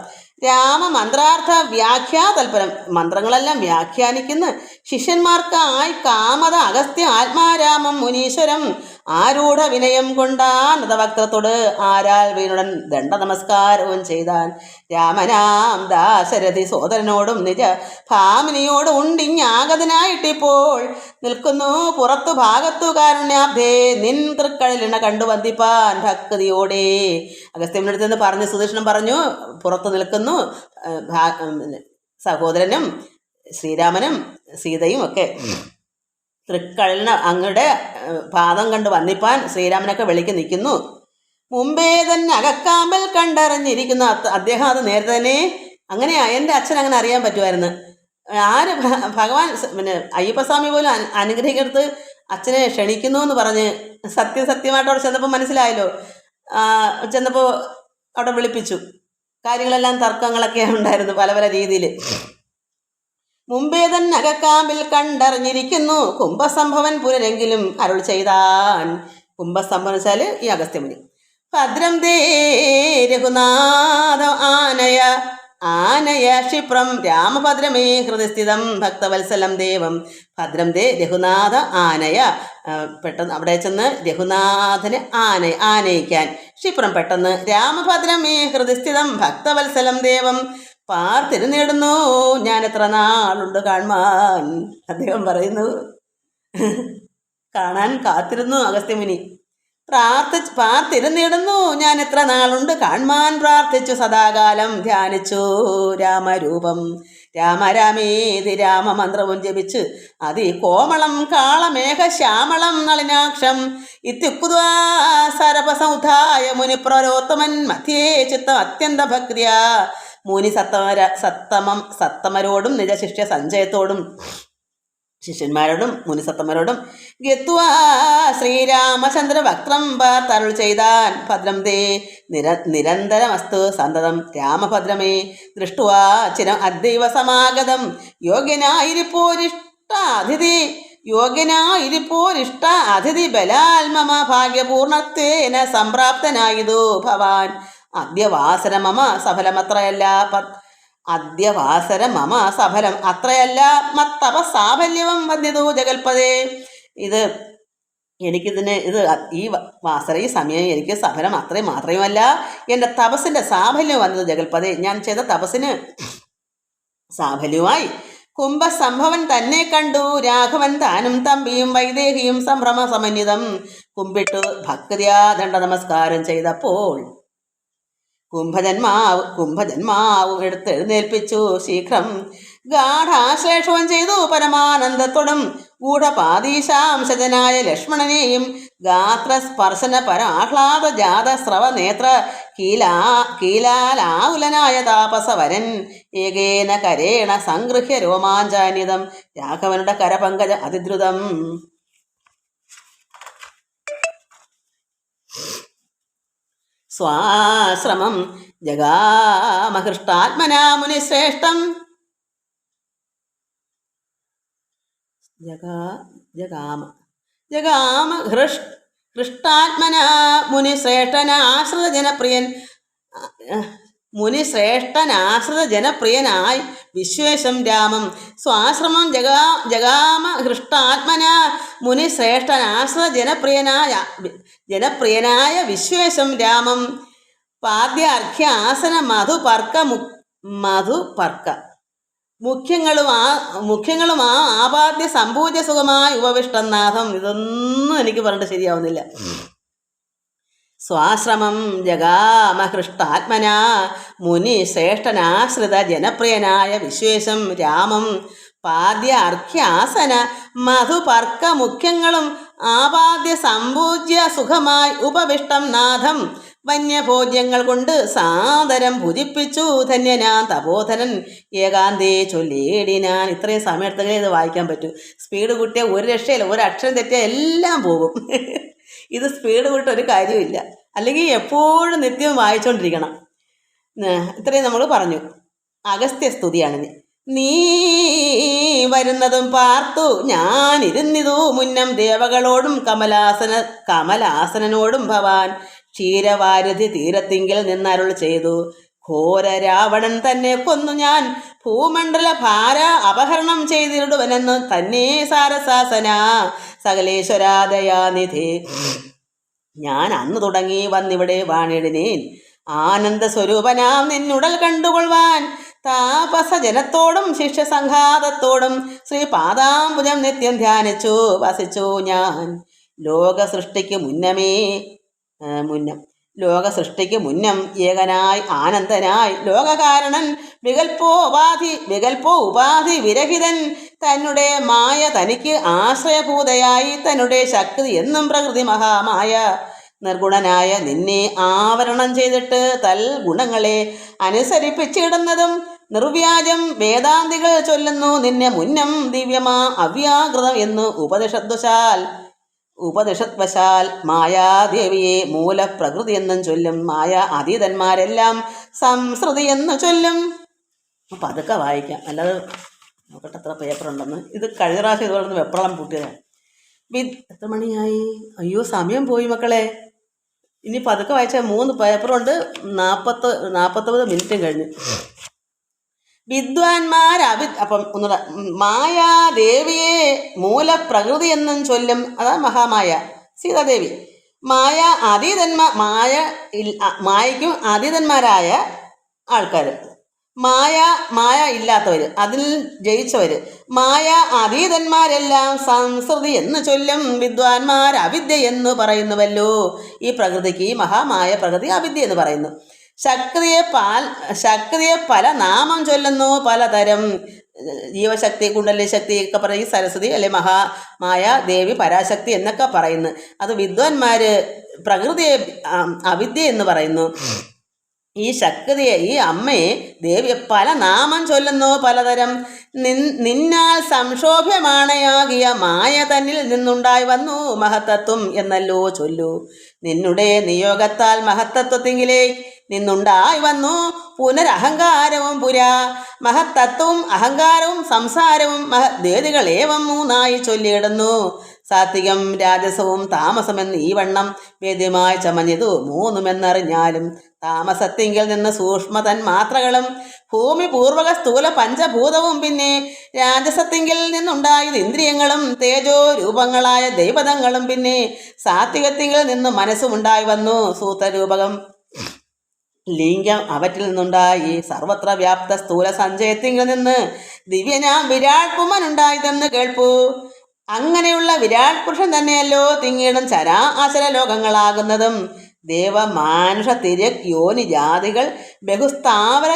രാമമന്ത്രാർത്ഥ വ്യാഖ്യാതൽപരം, മന്ത്രങ്ങളെല്ലാം വ്യാഖ്യാനിക്കുന്ന ശിഷ്യന്മാർക്കായി കാമത അഗസ്ത്യ ആത്മാരാമം മുനീശ്വരം ആരൂഢ വിനയം കൊണ്ടാൻ നതവക്ത്രത്തോട് ആരാൽ വീണുടൻ ദണ്ഡ നമസ്കാരവും ചെയ്താൻ. രാമനാം ദാശരഥി സോദരനോടും നിജ ഭാമിനിയോടും ഉണ്ടിഞ്ഞാഗതനായിട്ടിപ്പോൾ നിൽക്കുന്നു പുറത്തു ഭാഗത്തു കാരുണ്യാബ്ധേ നിൻ തൃക്കടലിണ കണ്ടു വന്ദിപ്പാൻ ഭക്തിയോടെ. അഗസ്ത്യമുനിയുടെ അടുത്ത് നിന്ന് പറഞ്ഞ് സുദർശനം പറഞ്ഞു, പുറത്തു നിൽക്കുന്നു സഹോദരനും ശ്രീരാമനും സീതയും ഒക്കെ. തൃക്കടലിന് അങ്ങയുടെ പാദം കണ്ട് വന്നിപ്പാൻ ശ്രീരാമനൊക്കെ വെളിക്ക് നിൽക്കുന്നു. മുമ്പേ തന്നെ അകക്കാമ്പൽ കണ്ടറിഞ്ഞിരിക്കുന്നു. അദ്ദേഹം അത് നേരത്തെ തന്നെ അങ്ങനെയാ. എൻ്റെ അച്ഛൻ അങ്ങനെ അറിയാൻ പറ്റുമായിരുന്നു. ആര് ഭഗവാൻ പിന്നെ അയ്യപ്പസ്വാമി പോലും അനുഗ്രഹിക്കടുത്ത് അച്ഛനെ ക്ഷണിക്കുന്നു എന്ന് പറഞ്ഞ് സത്യമായിട്ട് അവിടെ ചെന്നപ്പോൾ മനസ്സിലായല്ലോ. ചെന്നപ്പോൾ അവിടെ വിളിപ്പിച്ചു. കാര്യങ്ങളെല്ലാം തർക്കങ്ങളൊക്കെ ഉണ്ടായിരുന്നു പല പല രീതിയിൽ. മുമ്പേ തന്നെ അകക്കാമ്പിൽ കണ്ടറിഞ്ഞിരിക്കുന്നു കുംഭസംഭവൻ പുനരെങ്കിലും അരുൾ ചെയ്താൻ. കുംഭസംഭവം വെച്ചാൽ ഈ അഗസ്ത്യമുനി. ഭദ്രം ദേ രഘുനാഥ ആനയ ക്ഷിപ്രം രാമഭദ്രമേ ഹൃദയസ്ഥിതം ഭക്തവത്സലം ദേവം. ഭദ്രം ദേ രഘുനാഥ ആനയ, പെട്ടെന്ന് അവിടെ ചെന്ന് രഘുനാഥനെ ആനയിക്കാൻ. ക്ഷിപ്രം പെട്ടെന്ന് രാമഭദ്രമേ ഹൃദയസ്ഥിതം ഭക്തവത്സലം ദേവം. പാർത്തിരുന്നിടുന്നു ഞാൻ എത്ര നാളുണ്ട് കാണാൻ. അദ്ദേഹം പറയുന്നു, കാണാൻ കാത്തിരുന്നു അഗസ്ത്യമുനി. പാർത്തിരുന്നിടുന്നു ഞാൻ എത്ര നാളുണ്ട് കാണാൻ. പ്രാർത്ഥിച്ചു സദാകാലം ധ്യാനിച്ചു രാമരൂപം. രാമേതി രാമമന്ത്രവും ജപിച്ച് കോമളം കാളമേഘ ശ്യാമളം നളിനാക്ഷം ഇത്യുക്വാ സരപസൗധായ മുനിപ്രരോത്തമൻ മധ്യേ ചിത്തം അത്യന്ത ഭക്തിയ. മുനി സത്തമരോടും നിജശിഷ്യ സഞ്ജയത്തോടും ശിഷ്യന്മാരോടും മുനിസത്തമരോടും ഗത്വാ ശ്രീരാമചന്ദ്ര വക്രം പാർത്തരുൾ ചെയ്താൻ. ഭദ്രം ദേ നിരന്തരമസ്തു സന്തതം രാമഭദ്രമേ ദൃഷ്ടുവാ ചിരം അദ്ദൈവ സമാഗതം. യോഗ്യനായിരിപ്പോരിഷ്ട അതിഥി ബലാൽ മമ ഭാഗ്യപൂർണത്വേന സംപ്രാപ്തനായിതു ഭവാൻ. അദ്യവാസര മമ സഫലം അത്രയല്ല മത്തപ സാഫല്യവും വന്യതു ജഗൽപദേ. ഈ സമയം എനിക്ക് സഫലം മാത്രമല്ല എൻ്റെ തപസ്സിൻ്റെ സാഫല്യം വന്നത് ജഗൽപദേ. ഞാൻ ചെയ്ത തപസ്സിന് സാഫല്യമായി കുംഭസംഭവൻ തന്നെ കണ്ടു രാഘവൻ താനും തമ്പിയും വൈദേഹിയും സംഭ്രമ സമന്വിതം കുമ്പിട്ടു ഭക്തിയാ ദണ്ഡ നമസ്കാരം ചെയ്തപ്പോൾ കുംഭജന്മാവും എടുത്തെഴുന്നേൽപ്പിച്ചു ശീഘ്രം. ഗാഠാശ്ലേഷവും ചെയ്തു പരമാനന്ദത്തോടും ഗൂഢപാദീശാംശജനായ ലക്ഷ്മണനെയും ഗാത്രസ്പർശന പരാഹ്ലാദ ജാത സ്രവ നേത്ര കീലാലാകുലനായ താപസവരൻ ഏകേന കരേണ സംഗൃഹ്യ രോമാഞ്ചാന്വിതം രാഘവനുടെ കരപങ്കജ അതിദ്രുതം. സ്വാശ്രമം ജഗാമഹൃഷ്ടാത്മനാ മുനിശ്രേഷ്ഠം ഹൃഷ്ടാത്മനാ മുനിശ്രേഷ്ഠനാശ്രിത ജനപ്രിയനായി വിശ്വേശം രാമം. സ്വാശ്രമം ജഗാമ ഹൃഷ്ടാത്മനാ മുനിശ്രേഷ്ഠനാശ്രിത ജനപ്രിയനായ വിശ്വേശം രാമം. പാദ്യാർഘ്യാസന മധുപർക്ക മുഖ്യങ്ങളും ആപാദ്യ സമ്പൂജ്യ സുഖമായി ഉപവിഷ്ടനാഥം. ഇതൊന്നും എനിക്ക് പറഞ്ഞിട്ട് ശരിയാവുന്നില്ല. സ്വാശ്രമം ജഗാമഹൃഷ്ടാത്മനാ മുനി ശ്രേഷ്ഠനാശ്രിത ജനപ്രിയനായ വിശ്വേശം രാമം. പാദ്യ അർഘ്യാസന മധുപർക്ക മുഖ്യങ്ങളും ആപാദ്യ സമ്പൂജ്യ സുഖമായി ഉപവിഷ്ടം നാഥം. വന്യഭോജ്യങ്ങൾ കൊണ്ട് സാദരം ഭുജിപ്പിച്ചു ധന്യനാൻ തപോധനൻ ഏകാന്തേ ചൊല്ലിയിടിനാൻ. ഇത്രയും സമയത്തെങ്കിലും ഇത് വായിക്കാൻ പറ്റൂ. സ്പീഡ് കൂട്ടിയാൽ ഒരു രക്ഷയില്ല, ഒരു അക്ഷരം തെറ്റിയാൽ എല്ലാം പോകും. ഇത് സ്പീഡ് കൂട്ടൊരു കാര്യമില്ല. അല്ലെങ്കിൽ എപ്പോഴും നിത്യവും വായിച്ചുകൊണ്ടിരിക്കണം. ഇത്രയും നമ്മൾ പറഞ്ഞു. അഗസ്ത്യ സ്തുതിയാണിത്. നീ വരുന്നതും പാർത്തു ഞാനിരുന്നിതു മുന്നം ദേവകളോടും കമലാസനനോടും ഭവാൻ ക്ഷീരവാരുധി തീരത്തിങ്കിൽ നിന്നരുൾ ചെയ്തു. ഘോര രാവണൻ തന്നെ കൊന്നു ഞാൻ ഭൂമണ്ഡല ഭാര അപഹരണം ചെയ്തിടുവനെന്ന് തന്നെ സാരസാസന സകലേശ്വരാദയാനിധി. ഞാൻ അന്ന് തുടങ്ങി വന്നിവിടെ വാണിടിനേൻ ആനന്ദ സ്വരൂപനാം നിന്നുടൽ കണ്ടുകൊള്ളുവാൻ. താപസജനത്തോടും ശിഷ്യസംഘാതത്തോടും ശ്രീപാദാംബുജം നിത്യം ധ്യാനിച്ചു വസിച്ചു ഞാൻ. ലോക സൃഷ്ടിക്ക് മുന്നം ഏകനായി ആനന്ദനായി ലോകകാരണൻ വികൽപ്പോ ഉപാധി വിരഹിതൻ തന്നെ മായ തനിക്ക് ആശ്രയഭൂതയായി തന്നെ ശക്തി എന്നും പ്രകൃതി മഹാമായ നിർഗുണനായ നിന്നെ ആവരണം ചെയ്തിട്ട് തൽ ഗുണങ്ങളെ അനുസരിപ്പിച്ചിടുന്നതും നിർവ്യാജം വേദാന്തികൾ ചൊല്ലുന്നു നിന്നെ മുന്നം ദിവ്യമാ അവ്യാകൃതം എന്ന് ഉപനിഷത്വശാൽ മായാദേവിയെ മൂലപ്രകൃതി എന്നും ചൊല്ലും. മായ അതീതന്മാരെല്ലാം സംസ്കൃതി എന്ന് ചൊല്ലും. അപ്പം അതൊക്കെ വായിക്കാം, അല്ലാതെ നോക്കട്ടെ എത്ര പേപ്പറുണ്ടെന്ന്. ഇത് കഴിഞ്ഞ പ്രാവശ്യം ഇതുപോലെ വെപ്രളം പൂട്ടിയതാണ്. എത്ര മണിയായി? അയ്യോ സമയം പോയി മക്കളെ. ഇനി പതുക്കെ വായിച്ചാൽ 3 പേപ്പറുണ്ട്, 49 മിനിറ്റും കഴിഞ്ഞു. അപ്പം ഒന്നുകൂടെ, മായാദേവിയെ മൂലപ്രകൃതി എന്നും ചൊല്ലും. അതാ മഹാമായ സീതാദേവി. മായയ്ക്കും അതീതന്മാരായ ആൾക്കാർ, മായ ഇല്ലാത്തവർ, അതിൽ ജയിച്ചവർ. മായ അതീതന്മാരെല്ലാം സംസ്കൃതി എന്ന് ചൊല്ലും. വിദ്വാൻമാർ അവിദ്യ എന്ന് പറയുന്നുവല്ലോ. ഈ പ്രകൃതിക്ക്, ഈ മഹാമായ പ്രകൃതി അവിദ്യ എന്ന് പറയുന്നു. ശക്തിയെ പല നാമം ചൊല്ലുന്നു, പലതരം. ജീവശക്തി, കുണ്ടലി ശക്തി ഒക്കെ പറയും, സരസ്വതി അല്ലെ മഹാമായ ദേവി, പരാശക്തി എന്നൊക്കെ പറയുന്നു. അത് വിദ്വാൻമാര് പ്രകൃതിയെ അവിദ്യ എന്ന് പറയുന്നു. ഈ ശക്തിയെ, ഈ അമ്മയെ, ദേവിയെ പല നാമം ചൊല്ലുന്നു, പലതരം. നിന്നാൽ സംക്ഷോഭ്യമാണയാകിയ മായ തന്നിൽ നിന്നുണ്ടായി വന്നു മഹത്തത്വം എന്നല്ലോ ചൊല്ലു. നിന്നുടെ നിയോഗത്താൽ മഹത്തത്വത്തിങ്കിലേ നിന്നുണ്ടായി വന്നു പുനരഹങ്കാരവും മഹത്തത്വവും അഹങ്കാരവും സംസാരവും മഹദേദികളേവം 3 ചൊല്ലിയിടുന്നു. സാത്വികം രാജസവും താമസമെന്ന് ഈ വണ്ണം വേദ്യമായി ചമഞ്ഞതു 3 താമസത്തിങ്കിൽ നിന്ന് സൂക്ഷ്മ തന്മാത്രകളും ഭൂമി പൂർവക സ്ഥൂല പഞ്ചഭൂതവും പിന്നെ രാജസത്തിങ്കിൽ നിന്നുണ്ടായത് ഇന്ദ്രിയങ്ങളും തേജോ രൂപങ്ങളായ ദൈവതങ്ങളും പിന്നെ സാത്വികത്തിങ്കിൽ നിന്ന് മനസ്സുമുണ്ടായി വന്നു സൂത്രരൂപകം ലിംഗം അവറ്റിൽ നിന്നുണ്ടായി. സർവത്ര വ്യാപ്ത സ്ഥൂല സഞ്ചയത്തിൽ നിന്ന് ദിവ്യനാം വിരാട് പുമനുണ്ടായതെന്ന് കേൾപ്പു. അങ്ങനെയുള്ള വിരാട് പുരുഷൻ തന്നെയല്ലോ തിങ്ങീടും ചരാചര ലോകങ്ങളാകുന്നതും. ദേവമാനുഷ തിര്യക് യോനി ജാതികൾ ബഹുസ്ഥാവര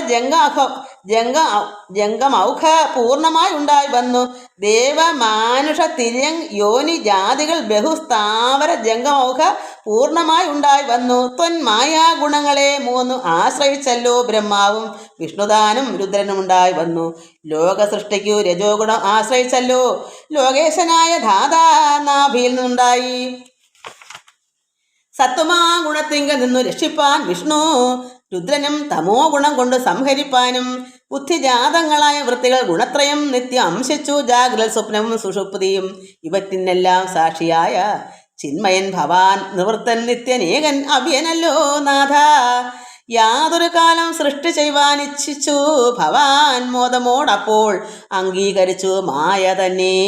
ജംഗമൗഖ പൂർണ്ണമായി ഉണ്ടായി വന്നു. ദേവമാനുഷ തിര്യങ് യോനി ജാതികൾ ബഹുസ്ഥാവര ജംഗമൗഖ പൂർണ്ണമായി ഉണ്ടായി വന്നു. ത്വന്മായാ ഗുണങ്ങളെ 3 ആശ്രയിച്ചല്ലോ ബ്രഹ്മാവും വിഷ്ണുദാനും രുദ്രനും ഉണ്ടായി വന്നു. ലോക സൃഷ്ടിക്കു രജോ ഗുണം ആശ്രയിച്ചല്ലോ ലോകേശനായ ധാതാ നാഭിയിൽ നിന്നുണ്ടായി. സത്വമാ ഗുണത്തിങ്കൽ നിന്നു രക്ഷിപ്പാൻ വിഷ്ണു രുദ്രനും തമോ ഗുണം കൊണ്ട് സംഹരിപ്പാനും ബുദ്ധിജാതങ്ങളായ വൃത്തികൾ ഗുണത്രയം നിത്യം അംശിച്ചു. ജാഗ്രത സ്വപ്നവും സുഷുപ്തിയും ഇവറ്റിനെല്ലാം സാക്ഷിയായ ചിന്മയൻ ഭവാൻ നിവൃത്തൻ നിത്യനേകൻ അവ്യനല്ലോ നാഥ. യാതൊരു കാലം സൃഷ്ടി ചെയ്യുവാൻ ഇച്ഛിച്ചു ഭവാൻ മോദമോടപ്പോൾ അംഗീകരിച്ചു മായ തന്നെ.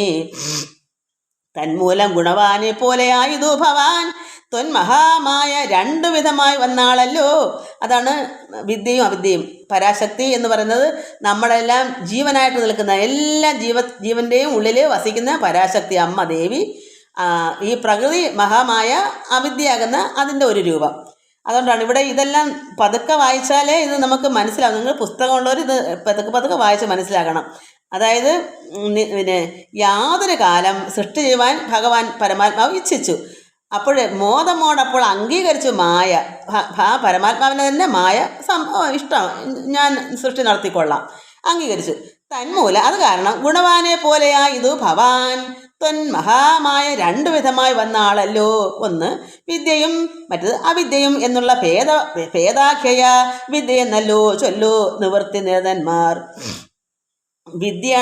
തന്മൂലം ഗുണവാനെ പോലെയായതു ഭവാൻ ത്വന്മഹാമായ 2 വിധമായി വന്നാളല്ലോ. അതാണ് വിദ്യയും അവിദ്യയും. പരാശക്തി എന്ന് പറയുന്നത് നമ്മളെല്ലാം ജീവനായിട്ട് നിൽക്കുന്ന എല്ലാ ജീവൻ്റെയും ഉള്ളിൽ വസിക്കുന്ന പരാശക്തി അമ്മ ദേവി. ഈ പ്രകൃതി മഹാമായ അവിദ്യയാകുന്ന അതിൻ്റെ ഒരു രൂപം. അതുകൊണ്ടാണ് ഇവിടെ ഇതെല്ലാം പതുക്കെ വായിച്ചാലേ ഇത് നമുക്ക് മനസ്സിലാവും. നിങ്ങൾ പുസ്തകമുള്ളവർ ഇത് പതുക്കെ വായിച്ച് മനസ്സിലാക്കണം. അതായത് പിന്നെ യാതൊരു കാലം സൃഷ്ടി ചെയ്യുവാൻ ഭഗവാൻ പരമാത്മാവ് ഇച്ഛിച്ചു. അപ്പോൾ മോദമോടപ്പോൾ അംഗീകരിച്ചു മായ. പരമാത്മാവിനെ തന്നെ മായ ഇഷ്ടം, ഞാൻ സൃഷ്ടി നടത്തിക്കൊള്ളാം, അംഗീകരിച്ചു. തന്മൂല അത് കാരണം ഗുണവാനെ പോലെയാ ഇത് ഭവാൻ ത്വന്മഹാമായ 2 വിധമായി വന്ന ആളല്ലോ. ഒന്ന് വിദ്യയും മറ്റത് അവിദ്യയും എന്നുള്ള ഭേദാഖ്യയ വിദ്യ എന്നല്ലോ ചൊല്ലു നിവൃത്തി നിരതന്മാർ. വിദ്യ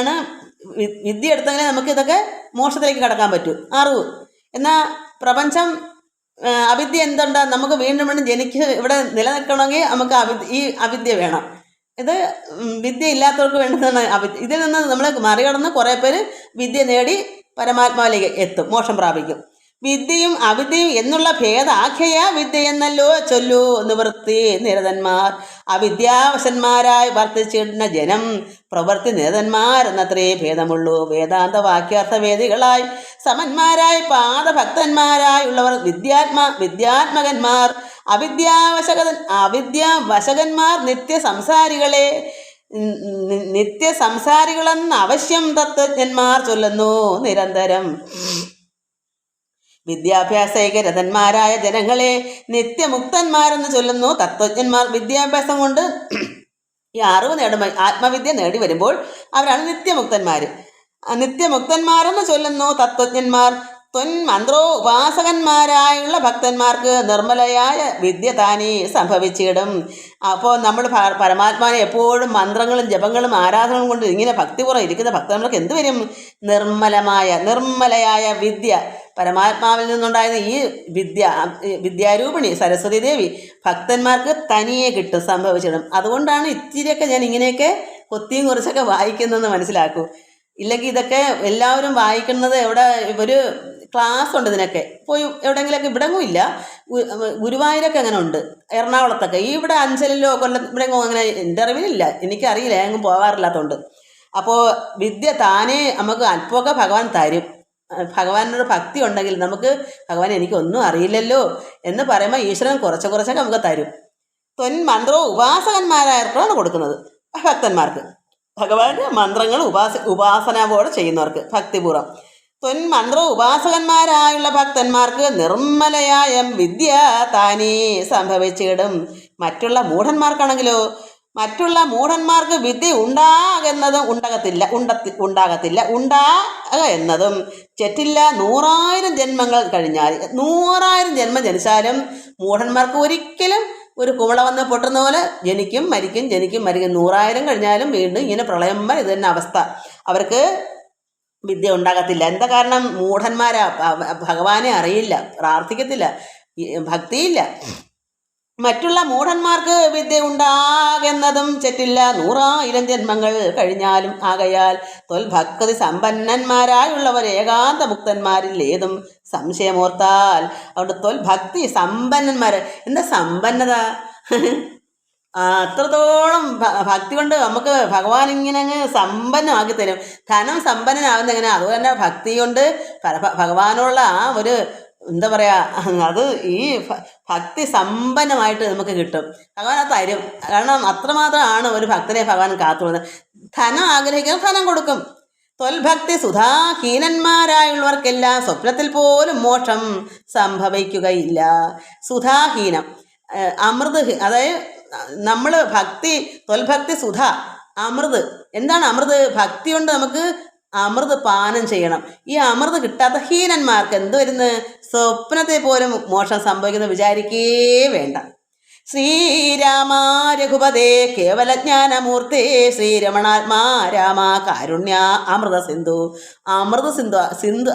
എടുത്തെങ്കിലേ നമുക്ക് ഇതൊക്കെ മോക്ഷത്തിലേക്ക് കടക്കാൻ പറ്റൂ, അറിവ്. എന്നാൽ പ്രപഞ്ചം അവിദ്യ എന്തുണ്ടാ, നമുക്ക് വീണ്ടും വീണ്ടും ജനിക്ക് ഇവിടെ നിലനിൽക്കണമെങ്കിൽ നമുക്ക് ഈ അവിദ്യ വേണം. ഇത് വിദ്യ ഇല്ലാത്തവർക്ക് വേണ്ടതാണ് അവിദ്യ. ഇതിൽ നിന്ന് നമ്മൾ മറികടന്ന് കുറേ പേര് വിദ്യ നേടി പരമാത്മാവിലേക്ക് എത്തും, മോക്ഷം പ്രാപിക്കും. വിദ്യയും അവിദ്യയും എന്നുള്ള ഭേദാഖ്യയ വിദ്യ എന്നല്ലോ ചൊല്ലു നിവൃത്തി നിരതന്മാർ. അവിദ്യാവശന്മാരായി വർത്തിച്ചിടുന്ന ജനം പ്രവൃത്തി നിരതന്മാരെന്നത്രേ ഭേദമുള്ളൂ. വേദാന്ത വാക്യാർത്ഥവേദികളായി സമന്മാരായി പാദഭക്തന്മാരായുള്ളവർ വിദ്യാത്മകന്മാർ. അവിദ്യാവശകന്മാർ നിത്യസംസാരികളെന്ന് അവശ്യം തത്വജ്ഞന്മാർ ചൊല്ലുന്നു നിരന്തരം. വിദ്യാഭ്യാസരതന്മാരായ ജനങ്ങളെ നിത്യമുക്തന്മാരെന്ന് ചൊല്ലുന്നു തത്വജ്ഞന്മാർ. വിദ്യാഭ്യാസം കൊണ്ട് ഈ അറിവ് ആത്മവിദ്യ നേടി വരുമ്പോൾ അവരാണ് നിത്യമുക്തന്മാർ. നിത്യമുക്തന്മാരെന്ന് ചൊല്ലുന്നു തത്വജ്ഞന്മാർ. മന്ത്രോ ഉപാസകന്മാരായുള്ള ഭക്തന്മാർക്ക് നിർമ്മലയായ വിദ്യ താനേ സംഭവിച്ചിടും. അപ്പോൾ നമ്മൾ പരമാത്മാവിനെ എപ്പോഴും മന്ത്രങ്ങളും ജപങ്ങളും ആരാധനകളും കൊണ്ട് ഇങ്ങനെ ഭക്തിപൂർവ്വം ഇരിക്കുന്ന ഭക്തന്മാർക്ക് എന്ത് വരും? നിർമ്മലയായ വിദ്യ, പരമാത്മാവിൽ നിന്നുണ്ടായിരുന്ന ഈ വിദ്യാരൂപിണി സരസ്വതി ദേവി ഭക്തന്മാർക്ക് തനിയെ കിട്ടും, സംഭവിച്ചിടും. അതുകൊണ്ടാണ് ഇത്തിരിയൊക്കെ ഞാൻ ഇങ്ങനെയൊക്കെ കൊത്തിയും കുറിച്ചൊക്കെ വായിക്കുന്നതെന്ന് മനസ്സിലാക്കൂ. ഇല്ലെങ്കിൽ ഇതൊക്കെ എല്ലാവരും വായിക്കുന്നത് എവിടെ, ഒരു ക്ലാസ് ഉണ്ട് ഇതിനൊക്കെ. പോയി എവിടെയെങ്കിലുമൊക്കെ, ഇവിടെങ്ങും ഇല്ല, ഗുരുവായൂരൊക്കെ അങ്ങനെ ഉണ്ട്, എറണാകുളത്തൊക്കെ. ഈ ഇവിടെ അഞ്ചലിലോ ഇവിടെങ്ങും അങ്ങനെ എൻ്റെ അറിവിലില്ല, എനിക്കറിയില്ല, എങ്ങും പോകാറില്ലാത്തതുകൊണ്ട്. അപ്പോൾ വിദ്യ താനേ നമുക്ക് അല്പമൊക്കെ ഭഗവാൻ തരും. ഭഗവാനോട് ഭക്തി ഉണ്ടെങ്കിൽ നമുക്ക് ഭഗവാൻ എനിക്കൊന്നും അറിയില്ലല്ലോ എന്ന് പറയുമ്പോൾ ഈശ്വരൻ കുറച്ചൊക്കെ നമുക്ക് തരും. മന്ത്രവും ഉപാസകന്മാരായവർക്കാണ് കൊടുക്കുന്നത്, ഭക്തന്മാർക്ക്. ഭഗവാന്റെ മന്ത്രങ്ങൾ ഉപാസനയോടെ ചെയ്യുന്നവർക്ക് ഭക്തിപൂർവ്വം. മന്ത്രവും ഉപാസകന്മാരായുള്ള ഭക്തന്മാർക്ക് നിർമ്മലയായ വിദ്യ താനേ സംഭവിച്ചിടും. മറ്റുള്ള മൂഢന്മാർക്കാണെങ്കിലോ, മറ്റുള്ള മൂഢന്മാർക്ക് വിദ്യ ഉണ്ടാകുന്നതും ഉണ്ടാകത്തില്ല, ഉണ്ടാകുക എന്നതും ചെറ്റില്ല. 100,000 ജന്മങ്ങൾ കഴിഞ്ഞാൽ, 100,000 ജന്മം ജനിച്ചാലും മൂഢന്മാർക്ക് ഒരിക്കലും ഒരു കുവള വന്ന് പൊട്ടുന്ന പോലെ ജനിക്കും മരിക്കും 100,000 കഴിഞ്ഞാലും വീണ്ടും ഇങ്ങനെ പ്രളയം വരെ ഇത് തന്നെ അവസ്ഥ. അവർക്ക് വിദ്യ ഉണ്ടാകത്തില്ല. എന്താ കാരണം? മൂഢന്മാരാ, ഭഗവാനെ അറിയില്ല, പ്രാർത്ഥിക്കത്തില്ല, ഭക്തിയില്ല. മറ്റുള്ള മൂഢന്മാർക്ക് വിദ്യ ഉണ്ടാകുന്നതും ചെറ്റില്ല, 100,000 ജന്മങ്ങൾ കഴിഞ്ഞാലും. ആകയാൽ ഭക്തി സമ്പന്നന്മാരായുള്ളവർ ഏകാന്ത മുക്തന്മാരിൽ ഏതും സംശയമോർത്താൽ. അതുകൊണ്ട് ഭക്തി സമ്പന്നന്മാർ. എന്താ സമ്പന്നത? അത്രത്തോളം ഭക്തി കൊണ്ട് നമുക്ക് ഭഗവാൻ ഇങ്ങനെ അങ്ങ് സമ്പന്നമാക്കി തരും. ധനം സമ്പന്നനാകുന്ന എങ്ങനെ? അതുപോലെ തന്നെ ഭക്തി കൊണ്ട് ഭഗവാനുള്ള ആ ഒരു എന്താ പറയുക, അത് ഈ ഭക്തി സമ്പന്നമായിട്ട് നമുക്ക് കിട്ടും. ഭഗവാൻ അത് തരും. കാരണം അത്രമാത്രമാണ് ഒരു ഭക്തനെ ഭഗവാൻ കാത്തുകൊള്ളുന്നത്. ധനം ആഗ്രഹിക്കുന്ന ധനം കൊടുക്കും. ത്വൽഭക്തി സുധാഹീനന്മാരായുള്ളവർക്കെല്ലാം സ്വപ്നത്തിൽ പോലും മോക്ഷം സംഭവിക്കുകയില്ല. സുധാഹീനം, അമൃത്, അതായത് നമ്മൾ ഭക്തി, ത്വൽഭക്തി സുധ, അമൃത്. എന്താണ് അമൃത്? ഭക്തി കൊണ്ട് നമുക്ക് അമൃത് പാനം ചെയ്യണം. ഈ അമൃത് കിട്ടാത്ത ഹീനന്മാർക്ക് എന്ത് വരുന്നത്? സ്വപ്നത്തെ പോലും മോക്ഷം സംഭവിക്കുന്ന വിചാരിക്കേ വേണ്ട. ശ്രീരാമ രഘുപതേ കേവലജ്ഞാനമൂർത്തേ ശ്രീരമണാത്മാ രാമ കാരുണ്യ അമൃത സിന്ധു. അമൃത സിന്ധു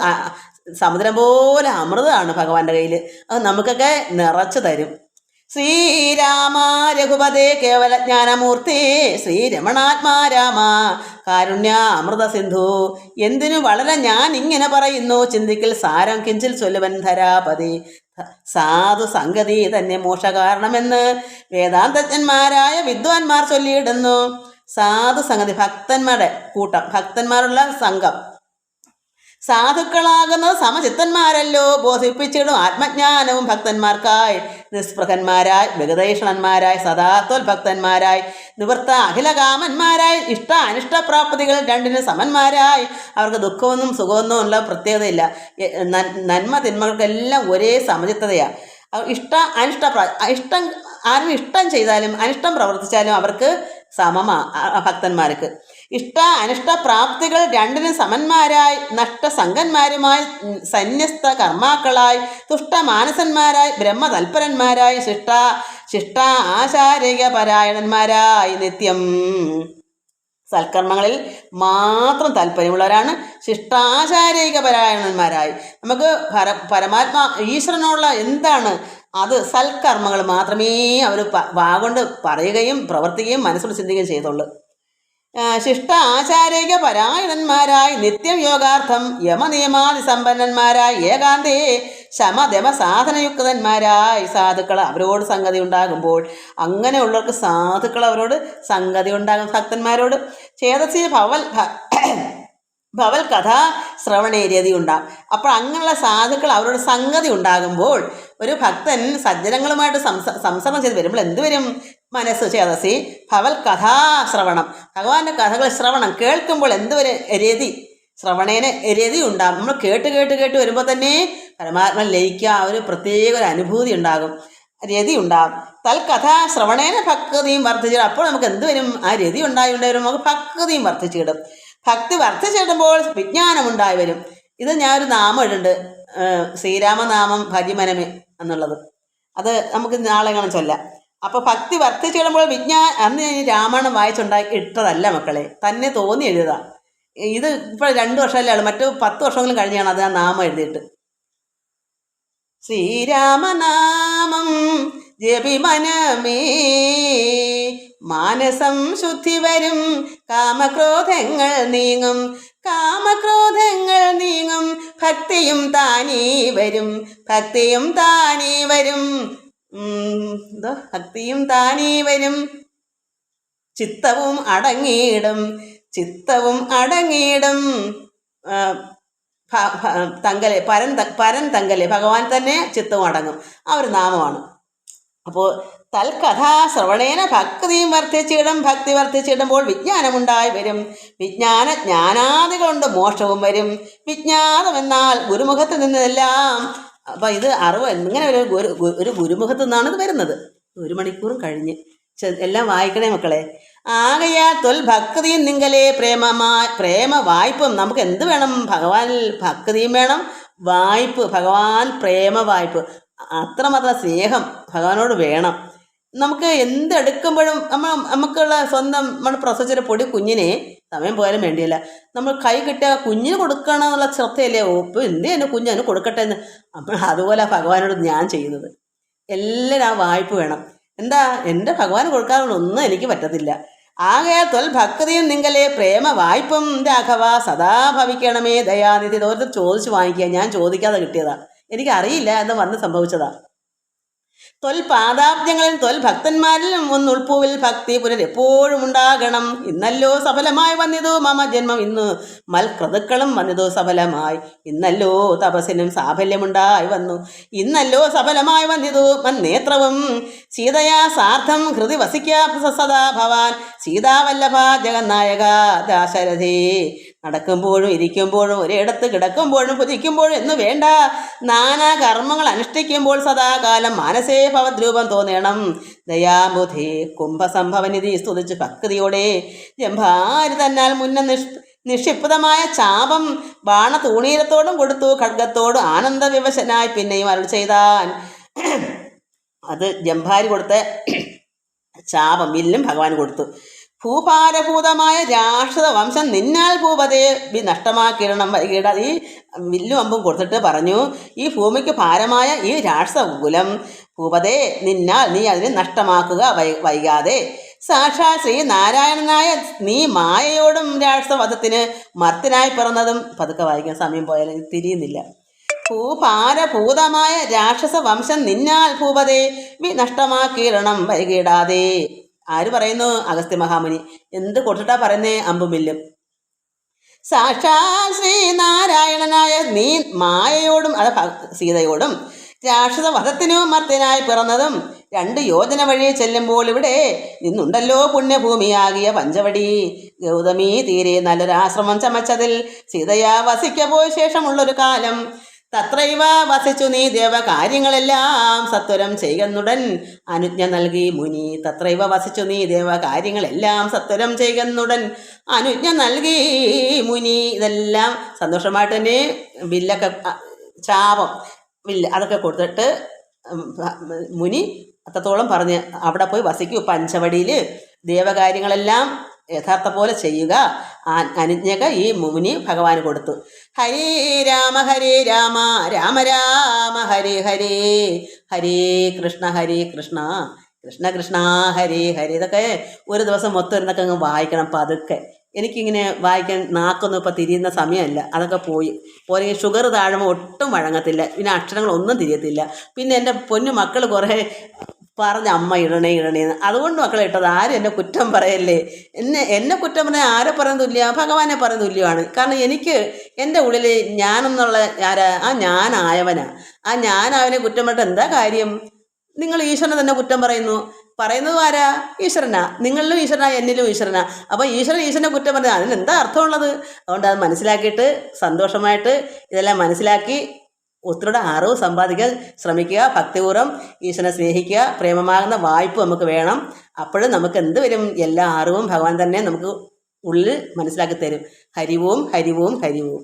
സമുദ്രം പോലെ അമൃതമാണ് ഭഗവാന്റെ കയ്യിൽ. അത് നമുക്കൊക്കെ നിറച്ചു തരും. ശ്രീരാമ രഘുപതേ കേവലജ്ഞാനമൂർത്തി ശ്രീരമണാത്മാ രാമ കാരുണ്യ അമൃത സിന്ധു. എന്തിനു വളരെ ഞാൻ ഇങ്ങനെ പറയുന്നു, ചിന്തിക്കൽ സാരം കിഞ്ചിൽ ചൊല്ലുവൻ ധരാപതി. സാധു സംഗതി തന്നെ മോക്ഷകാരണമെന്ന് വേദാന്തജ്ഞന്മാരായ വിദ്വാൻമാർ ചൊല്ലിയിടുന്നു. സാധു സംഗതി, ഭക്തന്മാരുടെ കൂട്ടം, ഭക്തന്മാരുള്ള സംഘം. സാധുക്കളാകുന്നത് സമചിത്തന്മാരല്ലോ. ബോധിപ്പിച്ചിടും ആത്മജ്ഞാനവും ഭക്തന്മാർക്കായി. നിസ്പൃഹന്മാരായി, വിഗതൈഷണന്മാരായി, സദാത്വൽഭക്തന്മാരായി, നിവൃത്ത അഖിലകാമന്മാരായി, ഇഷ്ട അനിഷ്ടപ്രാപ്തികൾ രണ്ടിനും സമന്മാരായി. അവർക്ക് ദുഃഖമൊന്നും സുഖമൊന്നും ഉള്ള പ്രത്യേകതയില്ല. നന്മ തിന്മകൾക്കെല്ലാം ഒരേ സമചിത്തതയാണ്. ഇഷ്ടം ആരും ഇഷ്ടം ചെയ്താലും അനിഷ്ടം പ്രവർത്തിച്ചാലും അവർക്ക് സമമാ. ഭക്തന്മാർക്ക് ഇഷ്ട അനിഷ്ട പ്രാപ്തികൾ രണ്ടിനും സമന്മാരായി, നഷ്ടസംഗന്മാരുമായി, സന്യസ്ത കർമാക്കളായി, തുഷ്ടമാനസന്മാരായി, ബ്രഹ്മതൽപരന്മാരായി, ശിഷ്ട ആചാരിക പരായണന്മാരായി, നിത്യം സൽക്കർമ്മങ്ങളിൽ മാത്രം താല്പര്യമുള്ളവരാണ് ശിഷ്ടാചാരിക പരായണന്മാരായി. നമുക്ക് പരമാത്മാ ഈശ്വരനുള്ള എന്താണ് അത് സൽക്കർമ്മങ്ങൾ മാത്രമേ അവർ വാഗൊണ്ട് പറയുകയും പ്രവർത്തിക്കുകയും മനസ്സോട് ചിന്തിക്കുകയും ചെയ്തുള്ളൂ. ശിഷ്ട ആചാരിക പരായണന്മാരായി നിത്യം യോഗാർത്ഥം യമനിയമാതി സമ്പന്നന്മാരായി ഏകാന്തേ ശമദമ സാധനയുക്തന്മാരായി സാധുക്കൾ അവരോട് സംഗതി ഉണ്ടാകുമ്പോൾ, അങ്ങനെയുള്ളവർക്ക് സാധുക്കൾ അവരോട് സംഗതി ഉണ്ടാകും. ഭക്തന്മാരോട് ചേതസി ഭവൽ കഥാ ശ്രവണേര്യതി ഉണ്ടാകും. അപ്പോൾ അങ്ങനെയുള്ള സാധുക്കൾ അവരോട് സംഗതി ഉണ്ടാകുമ്പോൾ ഒരു ഭക്തൻ സജ്ജനങ്ങളുമായിട്ട് സംസർണം ചെയ്ത് വരുമ്പോൾ എന്ത് വരും? മനസ്സ് ചേതസി ഭവൽ കഥാശ്രവണം, ഭഗവാന്റെ കഥകൾ ശ്രവണം കേൾക്കുമ്പോൾ എന്തുവരെ രതി, ശ്രവണേന രതി ഉണ്ടാകും. നമ്മൾ കേട്ട് കേട്ട് കേട്ട് വരുമ്പോൾ തന്നെ പരമാത്മ ലയിക്കുക, ഒരു പ്രത്യേക ഒരു അനുഭൂതി ഉണ്ടാകും, രതി ഉണ്ടാകും. തൽകഥാ ശ്രവണേന ഭക്തിയും വർദ്ധിച്ചിടും. അപ്പോൾ നമുക്ക് എന്ത് വരും? ആ രതി ഉണ്ടായി നമുക്ക് ഭക്തിയും വർദ്ധിച്ചിടും. ഭക്തി വർദ്ധിച്ചിടുമ്പോൾ വിജ്ഞാനമുണ്ടായി വരും. ഇത് ഞാനൊരു നാമം ഇടുന്നുണ്ട്, ശ്രീരാമനാമം ഭജിമനമേ എന്നുള്ളത്. അത് നമുക്ക് നാളെ കാണാൻ ചൊല്ലാം. അപ്പോൾ ഭക്തി വർദ്ധിച്ചിടുമ്പോൾ അന്ന് ഞാൻ രാമായണം വായിച്ചുണ്ടാക്കി ഇട്ടതല്ല മക്കളെ, തന്നെ തോന്നി എഴുതുക. ഇത് ഇപ്പോൾ 2 വർഷമല്ലേ ഉള്ളൂ, മറ്റു 10 വർഷമെങ്കിലും കഴിഞ്ഞാണ് അത് ആ നാമം എഴുതിയിട്ട്. ശ്രീരാമനാമം ജപിമനമേ മാനസം ശുദ്ധി വരും, കാമക്രോധങ്ങൾ നീങ്ങും, കാമക്രോധങ്ങൾ നീങ്ങും, ഭക്തിയും താനേ വരും, ഭക്തിയും താനേ വരും, ഭക്തിയും താനേ വരും, ചിത്തവും അടങ്ങിയിടും, ചിത്തവും അടങ്ങിയിടും. തങ്കലെ പരൻ തങ്കലെ ഭഗവാൻ തന്നെ ചിത്തവും അടങ്ങും. ആ ഒരു നാമമാണ്. അപ്പോൾ തൽകഥാ ശ്രവണേന ഭക്തിയും വർദ്ധിച്ചിടും, ഭക്തി വർദ്ധിച്ചിടുമ്പോൾ വിജ്ഞാനമുണ്ടായി വരും, ജ്ഞാനാദികളുണ്ട് മോക്ഷവും വരും. വിജ്ഞാനമെന്നാൽ ഗുരുമുഖത്ത് നിന്നതെല്ലാം. അപ്പം ഇത് അറിവ് ഇങ്ങനെ ഒരു ഗുരുമുഖത്ത് നിന്നാണ് ഇത് വരുന്നത്. 1 മണിക്കൂറും കഴിഞ്ഞ് എല്ലാം വായിക്കണേ മക്കളെ. ആകയാൽ ഭക്തിയും നിങ്കലേ പ്രേമ വായ്പും. നമുക്ക് എന്ത് വേണം? ഭഗവാനിൽ ഭക്തിയും വേണം, വായ്പ്, ഭഗവാൻ പ്രേമ വായ്പ്, അത്രമാത്രം സ്നേഹം ഭഗവാനോട് വേണം. നമുക്ക് എന്തെടുക്കുമ്പോഴും നമുക്കുള്ള സ്വന്തം നമ്മൾ പ്രസവിച്ചൊരു പൊടി കുഞ്ഞിനെ സമയം പോയാലും വേണ്ടിയില്ല, നമ്മൾ കൈ കിട്ടിയ കുഞ്ഞിന് കൊടുക്കണം എന്നുള്ള ശ്രദ്ധയല്ലേ. ഇപ്പം എന്ത് തന്നെ കുഞ്ഞിന് കൊടുക്കട്ടെ എന്ന്. അപ്പോൾ അതുപോലെ ഭഗവാനോട് ഞാൻ ചെയ്യുന്നത്. എല്ലാവരും ആ വായ്പ വേണം. എന്താ? എൻ്റെ ഭഗവാന് കൊടുക്കാറുള്ള ഒന്നും എനിക്ക് പറ്റത്തില്ല. ആകയാൽ ഭക്തിയും നിങ്കലേ പ്രേമ വായ്പും രാഘവ സദാ ഭവിക്കണമേ ദയാനിധി. ഓരോരുത്തർ ചോദിച്ച് വാങ്ങിക്കുക, ഞാൻ ചോദിക്കാതെ കിട്ടിയതാ, എനിക്കറിയില്ല എന്ന് വന്ന് സംഭവിച്ചതാ. പാദാബ്ജങ്ങളിൽ ഭക്തന്മാരിലും ഉൾപ്പൂവിൽ ഭക്തി പുനരെപ്പോഴും ഉണ്ടാകണം. ഇന്നല്ലോ സഫലമായി വന്നിതു മമ ജന്മം, ഇന്ന് മൽക്രതുക്കളും വന്നിതു സഫലമായി. ഇന്നല്ലോ തപസ്സിനും സാഫല്യമുണ്ടായി വന്നു, ഇന്നല്ലോ സഫലമായി വന്നിതു മന്നേത്രവും. സീതയാ സാർത്ഥം ഹൃദി വസിക്കാ സദാ ഭവാൻ, സീതാവല്ലഭ ജഗന്നായക ദാശരഥേ. നടക്കുമ്പോഴും ഇരിക്കുമ്പോഴും ഒരിടത്ത് കിടക്കുമ്പോഴും ഭുജിക്കുമ്പോഴും എന്ന് വേണ്ട, നാനാ കർമ്മങ്ങൾ അനുഷ്ഠിക്കുമ്പോൾ സദാകാലം മാനസേ ഭവദ്രൂപം തോന്നണം. ദയാബുധേ കുംഭസംഭവനിധി സ്തുതിച്ച് ഭക്തിയോടെ ജംഭാരി തന്നാൽ നിക്ഷിപ്തമായ ചാപം ബാണതൂണീരത്തോടും കൊടുത്തു, ഖഡ്ഗത്തോട് ആനന്ദവിവശനായി പിന്നെയും അരുൾ ചെയ്താൻ. അത് ജംഭാരി കൊടുത്ത ചാപം വില്ലും ഭഗവാൻ കൊടുത്തു. ഭൂഭാരഭൂതമായ രാക്ഷസ വംശം നിന്നാൽ ഭൂപതേ നഷ്ടമാക്കിയിടണം വൈകിട. ഈ വില്ലും അമ്പും കൊടുത്തിട്ട് പറഞ്ഞു, ഈ ഭൂമിക്ക് ഭാരമായ ഈ രാക്ഷസ കുലം ഭൂപതേ നിന്നാൽ നീ അതിനെ നഷ്ടമാക്കുക വൈകാതെ. സാക്ഷാൽ ശ്രീനാരായണനായ നീ മായയോടും രാക്ഷസവധത്തിന് മർത്തിനായി പിറന്നതും. പതുക്കെ വായിക്കാൻ സമയം പോയാലും തിരിയുന്നില്ല. ഭൂഭാരഭൂതമായ രാക്ഷസ വംശം നിന്നാൽ ഭൂപതേ നഷ്ടമാക്കിയിടണം വൈകിടാതെ. ആര് പറയുന്നു? അഗസ്ത്യ മഹാമുനി. എന്ത് കൊടുത്തിട്ടാ പറയുന്നേ? അമ്പുമില്ലും. സാക്ഷാൽ ശ്രീനാരായണനായ നീ മായയോടും അത് സീതയോടും രാക്ഷസ വധത്തിനും മർത്യനായി പിറന്നതും 2 യോജന വഴി ചെല്ലുമ്പോൾ ഇവിടെ നിന്നുണ്ടല്ലോ പുണ്യഭൂമിയാകിയ പഞ്ചവടി. ഗൗതമി തീരെ നല്ലൊരാശ്രമം ചമച്ചതിൽ സീതയാ വസിക്കപോയ ശേഷമുള്ളൊരു കാലം തത്രൈവ വസിച്ചു നീ ദേവകാര്യങ്ങളെല്ലാം സത്വരം ചെയ്യുന്നുടൻ അനുജ്ഞ നൽകി മുനി. തത്രൈവ വസിച്ചു നീ ദേവകാര്യങ്ങളെല്ലാം സത്വരം ചെയ്യുന്നുടൻ അനുജ്ഞ നൽകി മുനി. ഇതെല്ലാം സന്തോഷമായിട്ട് തന്നെ വില്ലൊക്കെ ചാപം വില്ല് അതൊക്കെ കൊടുത്തിട്ട് മുനി അത്രത്തോളം പറഞ്ഞ് അവിടെ പോയി വസിക്കൂ. പഞ്ചവടിയിൽ ദേവകാര്യങ്ങളെല്ലാം യഥാർത്ഥ പോലെ ചെയ്യുക. അനുജ്ഞക ഈ മുനി ഭഗവാന് കൊടുത്തു. ഹരേ രാമ രാമ രാമ ഹരേ ഹരേ, ഹരേ കൃഷ്ണ കൃഷ്ണ കൃഷ്ണ ഹരേ ഹരേ. ഇതൊക്കെ ഒരു ദിവസം മൊത്തം ഇരുന്നൊക്കെ അങ്ങ് വായിക്കണം പതുക്കെ. എനിക്കിങ്ങനെ വായിക്കാൻ നാക്കൊന്നും ഇപ്പോൾ തിരിയുന്ന സമയമല്ല, അതൊക്കെ പോയി. പോലെങ്കിൽ ഷുഗർ താഴുമ്പോൾ ഒട്ടും വഴങ്ങത്തില്ല, പിന്നെ അക്ഷരങ്ങളൊന്നും തിരിയത്തില്ല. പിന്നെ എൻ്റെ പൊന്നു മക്കൾ കുറേ പറഞ്ഞ അമ്മ ഇടണേന്ന്, അതുകൊണ്ട് മക്കളെ ഇട്ടത്. ആരും എന്നെ കുറ്റം പറയല്ലേ. എന്നെ കുറ്റം പറഞ്ഞാൽ ആരെ പറയുന്ന തുല്യ? ഭഗവാനെ പറയുന്ന തുല്യമാണ്. കാരണം എനിക്ക് എൻ്റെ ഉള്ളിൽ ഞാനെന്നുള്ള ആ ഞാനായവനാ. ആ ഞാനായവനെ കുറ്റം പറഞ്ഞിട്ട് എന്താ കാര്യം? നിങ്ങൾ ഈശ്വരനെ തന്നെ കുറ്റം പറയുന്നത് ആരാ? ഈശ്വരനാ. നിങ്ങളിലും ഈശ്വരനാ, എന്നിലും ഈശ്വരനാ. അപ്പോൾ ഈശ്വരനെ കുറ്റം പറഞ്ഞാൽ അതിന് എന്താ അർത്ഥമുള്ളത്? അതുകൊണ്ട് അത് മനസ്സിലാക്കിയിട്ട് സന്തോഷമായിട്ട് ഇതെല്ലാം മനസ്സിലാക്കി ഒത്തിരിയുടെ അറിവ് സമ്പാദിക്കാൻ ശ്രമിക്കുക. ഭക്തിപൂർവ്വം ഈശ്വരനെ സ്നേഹിക്കുക. പ്രേമമാകുന്ന വായ്പ നമുക്ക് വേണം. അപ്പോഴും നമുക്ക് എന്ത് വരും? എല്ലാ അറിവും ഭഗവാൻ തന്നെ നമുക്ക് ഉള്ളിൽ മനസ്സിലാക്കി തരും. ഹരിവും ഹരിവും ഹരിവും.